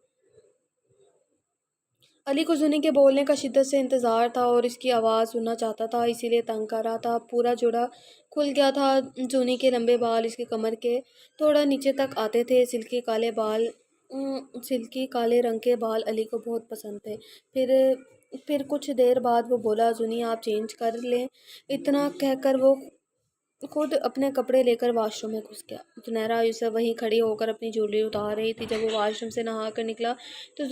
علی کو زنی کے بولنے کا شدت سے انتظار تھا اور اس کی آواز سننا چاہتا تھا، اسی لیے تنگ کر رہا تھا۔ پورا جوڑا کھل گیا تھا۔ زنی کے لمبے بال اس کی کمر کے تھوڑا نیچے تک آتے تھے۔ سلکی کالے رنگ کے بال علی کو بہت پسند تھے۔ پھر کچھ دیر بعد وہ بولا، زنی آپ چینج کر لیں۔ اتنا کہہ کر وہ خود اپنے کپڑے لے کر واش روم میں گھس گیا۔ سنیرا یوسف وہیں کھڑی ہو کر اپنی جویلری اتار رہی تھی۔ جب وہ واش روم سے نہا کر نکلا تو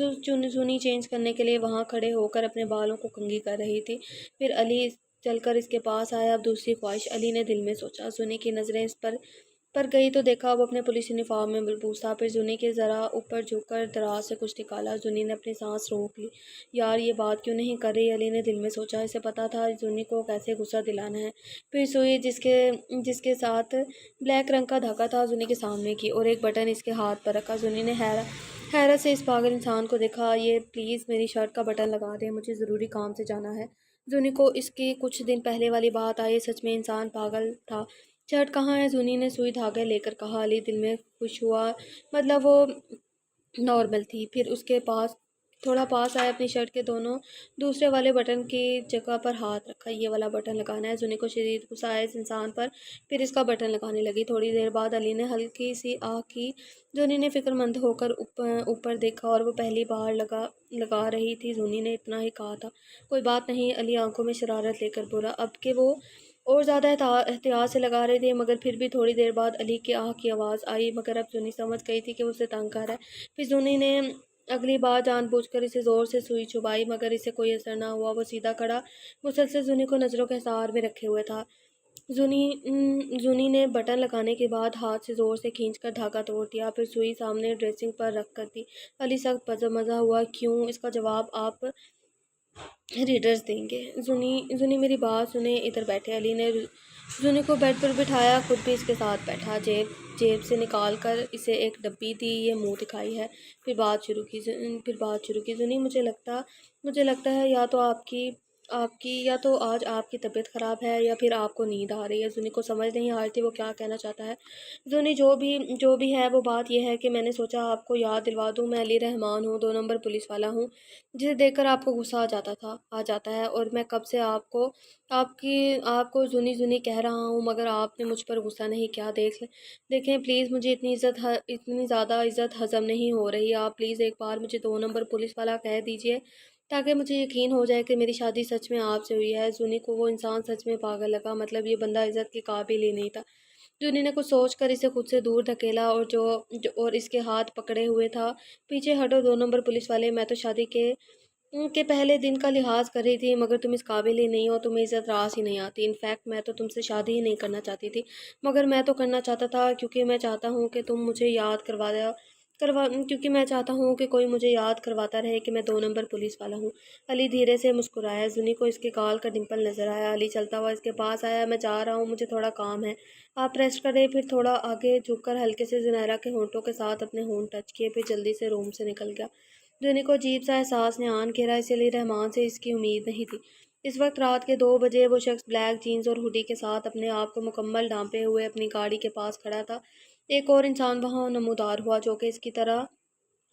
زنی چینج کرنے کے لیے وہاں کھڑے ہو کر اپنے بالوں کو کنگھی کر رہی تھی۔ پھر علی چل کر اس کے پاس آیا۔ اب دوسری خواہش، علی نے دل میں سوچا۔ زنی کی نظریں اس پر گئی تو دیکھا وہ اپنے پولیس یونیفارم میں ملبوس تھا۔ پھر زنی کے ذرا اوپر جھک کر دراز سے کچھ نکالا۔ زنی نے اپنی سانس روک لی۔ یار یہ بات کیوں نہیں کر رہی؟ علی نے دل میں سوچا۔ اسے پتا تھا زنی کو کیسے غصہ دلانا ہے۔ پھر سوئی جس کے ساتھ بلیک رنگ کا دھاگا تھا زنی کے سامنے کی اور ایک بٹن اس کے ہاتھ پر رکھا۔ زنی نے حیرت سے اس پاگل انسان کو دیکھا۔ یہ پلیز میری شرٹ کا بٹن لگا دیں، مجھے ضروری کام سے جانا ہے۔ زنی کو اس کی کچھ دن پہلے والی بات آئی، سچ میں انسان پاگل تھا۔ شرٹ کہاں ہے؟ زنی نے سوئی دھاگے لے کر کہا۔ علی دل میں خوش ہوا، مطلب وہ نارمل تھی۔ پھر اس کے پاس تھوڑا پاس آیا، اپنی شرٹ کے دوسرے والے بٹن کی جگہ پر ہاتھ رکھا۔ یہ والا بٹن لگانا ہے۔ زنی کو شدید غصہ آیا اس انسان پر، پھر اس کا بٹن لگانے لگی۔ تھوڑی دیر بعد علی نے ہلکی سی آہ کی۔ زنی نے فکر مند ہو کر اوپر دیکھا اور وہ پہلی بار لگا رہی تھی۔ زنی نے اتنا ہی کہا تھا، کوئی بات نہیں۔ علی آنکھوں میں شرارت لے کر بولا، اب کہ وہ اور زیادہ احتیاط سے لگا رہے تھے مگر پھر بھی تھوڑی دیر بعد علی کی آہ کی آواز آئی، مگر اب زنی سمجھ گئی تھی کہ وہ اسے تنگ کر رہا ہے۔ پھر زنی نے اگلی بار جان بوجھ کر اسے زور سے سوئی چبھائی مگر اسے کوئی اثر نہ ہوا۔ وہ سیدھا کھڑا مسلسل زنی کو نظروں کے حصار میں رکھے ہوئے تھا۔ زنی نے بٹن لگانے کے بعد ہاتھ سے زور سے کھینچ کر دھاگا توڑ دیا، پھر سوئی سامنے ڈریسنگ پر رکھ کر دی۔ علی سخت مزہ ہوا، کیوں؟ اس کا جواب آپ ریڈرز دیں گے۔ زنی میری بات سنیں، ادھر بیٹھے۔ علی نے زنی کو بیڈ پر بٹھایا، خود بھی اس کے ساتھ بیٹھا۔ جیب سے نکال کر اسے ایک ڈبی دی، یہ منہ دکھائی ہے۔ پھر بات شروع کی، زنی مجھے لگتا ہے یا تو آج آپ کی طبیعت خراب ہے یا پھر آپ کو نیند آ رہی ہے۔ زنی کو سمجھ نہیں آ رہی تھی وہ کیا کہنا چاہتا ہے۔ زنی، جو بھی ہے وہ بات یہ ہے کہ میں نے سوچا آپ کو یاد دلوا دوں، میں علی رحمان ہوں، 2 نمبر پولیس والا ہوں جسے دیکھ کر آپ کو غصہ آ جاتا ہے، اور میں کب سے آپ کو زنی کہہ رہا ہوں مگر آپ نے مجھ پر غصہ نہیں کیا۔ دیکھیں پلیز، مجھے اتنی زیادہ عزت ہضم نہیں ہو رہی، آپ پلیز ایک بار مجھے 2 نمبر پولیس والا کہہ دیجئے تاکہ مجھے یقین ہو جائے کہ میری شادی سچ میں آپ سے ہوئی ہے۔ زنی کو وہ انسان سچ میں پاگل لگا، مطلب یہ بندہ عزت کے قابل ہی نہیں تھا۔ زنی نے کچھ سوچ کر اسے خود سے دور دھکیلا اور اس کے ہاتھ پکڑے ہوئے تھا۔ پیچھے ہٹو 2 نمبر پولیس والے، میں تو شادی کے پہلے دن کا لحاظ کر رہی تھی مگر تم اس قابل ہی نہیں ہو، تمہیں عزت راس ہی نہیں آتی۔ انفیکٹ میں تو تم سے شادی ہی نہیں کرنا چاہتی تھی مگر میں تو کرنا چاہتا تھا کیونکہ میں چاہتا ہوں کہ کوئی مجھے یاد کرواتا رہے کہ میں 2 نمبر پولیس والا ہوں۔ علی دھیرے سے مسکرایا۔ زنی کو اس کے گال کا ڈمپل نظر آیا۔ علی چلتا ہوا اس کے پاس آیا، میں جا رہا ہوں، مجھے تھوڑا کام ہے، آپ ریسٹ کریں۔ پھر تھوڑا آگے جھک کر ہلکے سے زنیرا کے ہونٹوں کے ساتھ اپنے ہونٹ ٹچ کیے، پھر جلدی سے روم سے نکل گیا۔ زنی کو عجیب سا احساس نے آن گھیرا، اسے علی رحمان سے اس کی امید نہیں تھی۔ اس وقت رات کے 2 بجے وہ شخص بلیک جینز اور ہوڈی کے ساتھ اپنے آپ کو مکمل ڈھانپے ہوئے اپنی گاڑی کے پاس کھڑا تھا۔ ایک اور انسان وہاں نمودار ہوا جو کہ اس کی طرح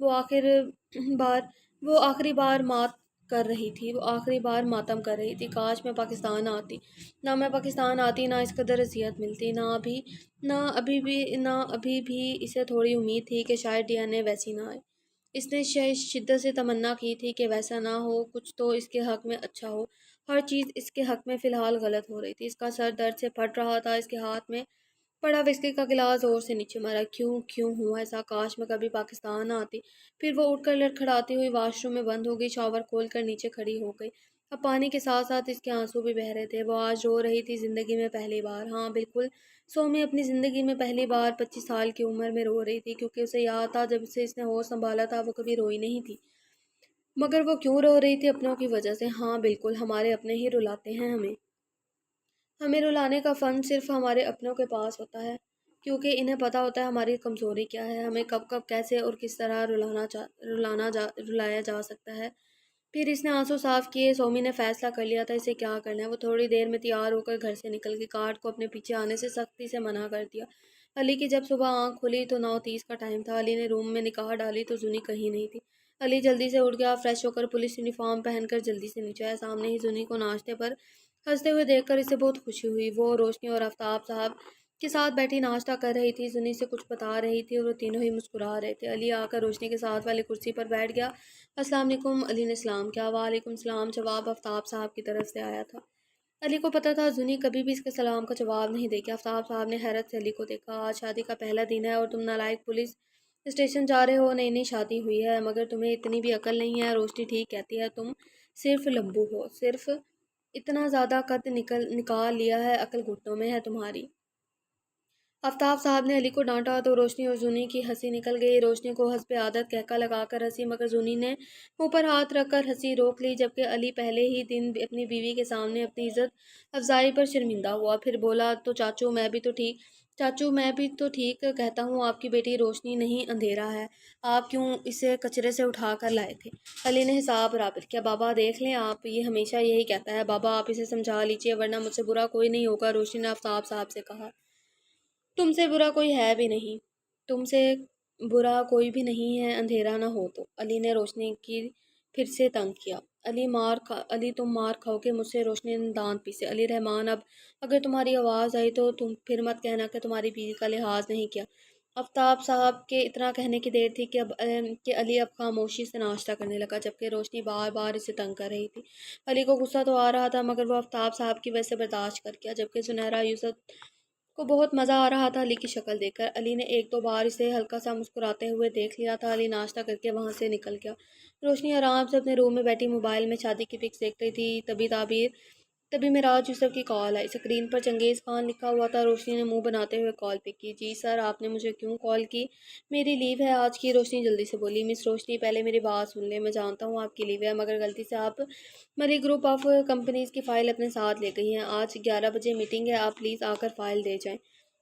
وہ بار وہ آخری بار مات کر رہی تھی، وہ آخری بار ماتم کر رہی تھی۔ کاش میں پاکستان آتی، نہ میں پاکستان آتی، نہ اس قدر اذیت ملتی، نہ ابھی بھی اسے تھوڑی امید تھی کہ شاید ڈی این اے ویسی نہ آئے۔ اس نے شدت سے تمنا کی تھی کہ ویسا نہ ہو، کچھ تو اس کے حق میں اچھا ہو۔ ہر چیز اس کے حق میں فی الحال غلط ہو رہی تھی۔ اس کا سر درد سے پھٹ رہا تھا، اس کے ہاتھ میں پڑا وسکی کا گلاس زور سے نیچے مارا۔ کیوں ہوا ایسا؟ کاش میں کبھی پاکستان نہ آتی۔ پھر وہ اٹھ کر لڑکھڑاتی ہوئی واش روم میں بند ہو گئی، شاور کھول کر نیچے کھڑی ہو گئی۔ اب پانی کے ساتھ ساتھ اس کے آنسو بھی بہہ رہے تھے۔ وہ آج رو رہی تھی، زندگی میں پہلی بار۔ ہاں بالکل، سومی اپنی زندگی میں پہلی بار 25 سال کی عمر میں رو رہی تھی، کیونکہ اسے یاد تھا جب سے اس نے ہوش سنبھالا تھا وہ کبھی روئی نہیں تھی۔ مگر وہ کیوں رو رہی تھی؟ اپنوں کی وجہ سے۔ ہاں بالکل، ہمارے اپنے ہی رلاتے ہیں ہمیں۔ ہمیں رلانے کا فن صرف ہمارے اپنوں کے پاس ہوتا ہے، کیونکہ انہیں پتہ ہوتا ہے ہماری کمزوری کیا ہے، ہمیں کب کیسے اور کس طرح رلایا جا سکتا ہے۔ پھر اس نے آنسو صاف کیے۔ سومی نے فیصلہ کر لیا تھا اسے کیا کرنا ہے۔ وہ تھوڑی دیر میں تیار ہو کر گھر سے نکل گئی۔ کارڈ کو اپنے پیچھے آنے سے سختی سے منع کر دیا۔ علی کی جب صبح آنکھ کھلی تو 9:30 کا ٹائم تھا۔ علی نے روم میں نگاہ ڈالی تو زنی کہیں نہیں تھی۔ علی جلدی سے اٹھ گیا، فریش ہو کر پولیس یونیفارم پہن کر جلدی سے نیچے آیا۔ سامنے ہی زنی کو ناشتے پر ہنستے ہوئے دیکھ کر اسے بہت خوشی ہوئی۔ وہ روشنی اور آفتاب صاحب کے ساتھ بیٹھی ناشتہ کر رہی تھی، زنی سے کچھ بتا رہی تھی اور وہ تینوں ہی مسکرا رہے تھے۔ علی آ کر روشنی کے ساتھ والی کرسی پر بیٹھ گیا۔ السلام علیکم۔ علی نے سلام کیا۔ وعلیکم السلام جواب آفتاب صاحب کی طرف سے آیا تھا۔ علی کو پتہ تھا زنی کبھی بھی اس کے سلام کا جواب نہیں دے گی۔ آفتاب صاحب نے حیرت سے علی کو دیکھا۔ آج شادی کا پہلا دن ہے اور تم نالائق پولیس اسٹیشن جا رہے ہو۔ نئی شادی ہوئی ہے مگر تمہیں اتنی بھی عقل نہیں ہے۔ روشنی ٹھیک کہتی ہے، تم صرف لمبو ہو، صرف اتنا زیادہ قد نکال لیا ہے، عقل گھٹنوں میں ہے تمہاری۔ آفتاب صاحب نے علی کو ڈانٹا تو روشنی اور زنی کی ہنسی نکل گئی۔ روشنی کو حسب عادت کہکا لگا کر ہنسی، مگر زنی نے منہ پر ہاتھ رکھ کر ہنسی روک لی، جبکہ علی پہلے ہی دن اپنی بیوی کے سامنے اپنی عزت افزائی پر شرمندہ ہوا۔ پھر بولا تو چاچو میں بھی تو ٹھیک کہتا ہوں، آپ کی بیٹی روشنی نہیں اندھیرا ہے، آپ کیوں اسے کچرے سے اٹھا کر لائے تھے؟ علی نے حساب برابر کیا۔ بابا دیکھ لیں، آپ یہ ہمیشہ یہی کہتا ہے، بابا آپ اسے سمجھا لیجئے ورنہ مجھ سے برا کوئی نہیں ہوگا۔ روشنی نے آفتاب صاحب سے کہا۔ تم سے برا کوئی ہے بھی نہیں، تم سے برا کوئی بھی نہیں ہے، اندھیرا نہ ہو تو۔ علی نے روشنی کی پھر سے تنگ کیا۔ علی تم مار کھاؤ گے مجھ سے۔ روشنی نے دانت پیسے۔ علی رحمان اب اگر تمہاری آواز آئی تو تم پھر مت کہنا کہ تمہاری بیوی کا لحاظ نہیں کیا۔ آفتاب صاحب کے اتنا کہنے کی دیر تھی کہ علی اب خاموشی سے ناشتہ کرنے لگا، جبکہ روشنی بار بار اسے تنگ کر رہی تھی۔ علی کو غصہ تو آ رہا تھا مگر وہ آفتاب صاحب کی وجہ سے برداشت کر گیا، جبکہ سنیرا یوسف کو بہت مزہ آ رہا تھا علی کی شکل دیکھ کر۔ علی نے ایک دو بار اسے ہلکا سا مسکراتے ہوئے دیکھ لیا تھا۔ علی ناشتہ کر کے وہاں سے نکل گیا۔ روشنی آرام سے اپنے روم میں بیٹھی موبائل میں شادی کی پکس دیکھ رہی تھی۔ تبھی معراج یوسف کی کال آئی۔ اسکرین پر چنگیز خان لکھا ہوا تھا۔ روشنی نے منہ بناتے ہوئے کال پک کی۔ جی سر، آپ نے مجھے کیوں کال کی؟ میری لیو ہے آج کی، روشنی جلدی سے بولی۔ مس روشنی پہلے میری بات سن لیں، میں جانتا ہوں آپ کی لیو ہے مگر غلطی سے آپ مری گروپ آف کمپنیز کی فائل اپنے ساتھ لے گئی ہیں۔ آج 11 بجے میٹنگ ہے، آپ پلیز آ کر فائل دے جائیں۔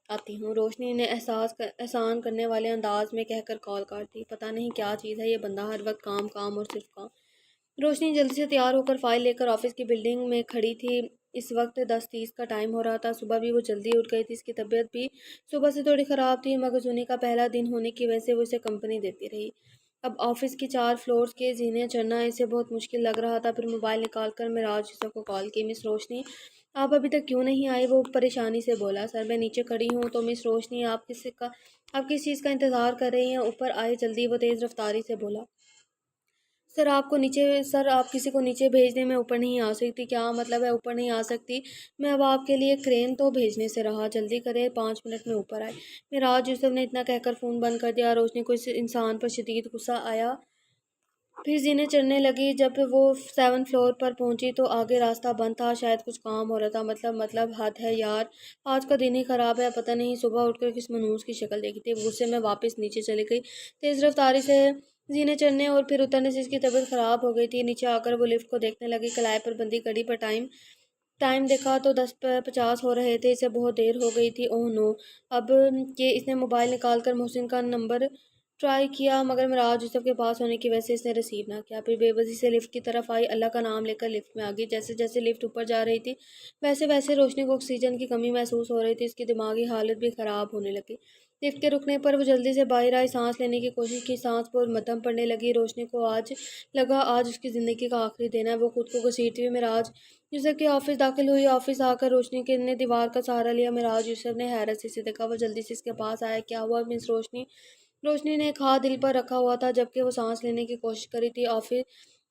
آتی ہوں، روشنی نے احسان کرنے والے انداز میں کہہ کر کال کاٹ دی۔ پتہ نہیں کیا چیز ہے یہ بندہ، ہر وقت کام اور صرف کام۔ روشنی جلدی سے تیار ہو کر فائل لے کر آفس کی بلڈنگ میں کھڑی تھی۔ اس وقت 10:30 کا ٹائم ہو رہا تھا۔ صبح بھی وہ جلدی اٹھ گئی تھی۔ اس کی طبیعت بھی صبح سے تھوڑی خراب تھی مگر زنی کا پہلا دن ہونے کی وجہ سے وہ اسے کمپنی دیتی رہی۔ اب آفس کی 4 فلورز کے زینے چڑھنا اسے بہت مشکل لگ رہا تھا۔ پھر موبائل نکال کر معراج یوسف کو کال کی۔ مس روشنی آپ ابھی تک کیوں نہیں آئی؟ وہ پریشانی سے بولا۔ سر میں نیچے کھڑی ہوں تو مس روشنی آپ کس چیز کا انتظار کر رہی ہیں؟ اوپر آئے جلدی، وہ تیز رفتاری سے بولا۔ سر آپ کسی کو نیچے بھیجنے میں اوپر نہیں آ سکتی؟ کیا مطلب ہے اوپر نہیں آ سکتی؟ میں اب آپ کے لیے کرین تو بھیجنے سے رہا، جلدی کرے، 5 منٹ میں اوپر آئے۔ معراج یوسف نے اتنا کہہ کر فون بند کر دیا۔ روشنی کو اس انسان پر شدید غصہ آیا۔ پھر زینے چڑھنے لگی۔ جب وہ 7 فلور پر پہنچی تو آگے راستہ بند تھا، شاید کچھ کام ہو رہا تھا۔ مطلب حد ہے یار، آج کا دن ہی خراب ہے۔ پتہ نہیں صبح اٹھ کر کس منحوس کی شکل دیکھی تھی۔ غصے میں واپس نیچے چلی گئی۔ تیز رفتاری سے زینے چڑھنے اور پھر اترنے سے اس کی طبیعت خراب ہو گئی تھی۔ نیچے آ کر وہ لفٹ کو دیکھنے لگی۔ کلائی پر بندی گھڑی پر ٹائم دیکھا تو 10:50 ہو رہے تھے۔ اسے بہت دیر ہو گئی تھی۔ اوہ نو! اب کہ اس نے موبائل نکال کر محسن کا نمبر ٹرائی کیا مگر معراج یوسف کے پاس ہونے کی وجہ سے اس نے ریسیو نہ کیا۔ پھر بے بسی سے لفٹ کی طرف آئی، اللہ کا نام لے کر لفٹ میں آ گئی۔ جیسے جیسے لفٹ اوپر جا رہی تھی ویسے ویسے روشنی کو آکسیجن کی کمی محسوس ہو رہی تھی۔ اس کی دماغی حالت بھی خراب ہونے لگی۔ لفٹ کے رکنے پر وہ جلدی سے باہر آئی، سانس لینے کی کوشش کی، سانس پر مدھم پڑنے لگی۔ روشنی کو لگا آج اس کی زندگی کا آخری دن ہے۔ وہ خود کو گھسیٹتی ہوئی معراج یوسف کے آفس داخل ہوئی۔ آفس آ کر روشنی نے دیوار کا سہارا لیا۔ معراج یوسف نے حیرت سے اسے دیکھا۔ وہ جلدی سے اس کے پاس آیا۔ کیا ہوا مس روشنی؟ روشنی نے ایک ہاتھ دل پر رکھا ہوا تھا جبکہ وہ سانس لینے کی کوشش کر رہی تھی۔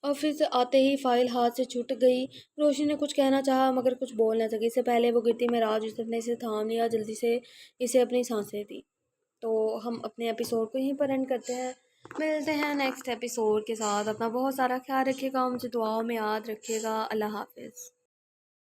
آفس آتے ہی فائل ہاتھ سے چھوٹ گئی۔ روشنی نے کچھ کہنا چاہا مگر کچھ بول نہ سکی۔ اس سے پہلے وہ گرتی معراج یوسف نے اسے تھام لیا، جلدی سے اسے اپنی سانسیں دی۔ تو ہم اپنے ایپیسوڈ کو یہیں پر اینڈ کرتے ہیں۔ ملتے ہیں نیکسٹ ایپیسوڈ کے ساتھ۔ اپنا بہت سارا خیال رکھیے گا، مجھے دعاؤں میں یاد رکھیے گا۔ اللہ حافظ۔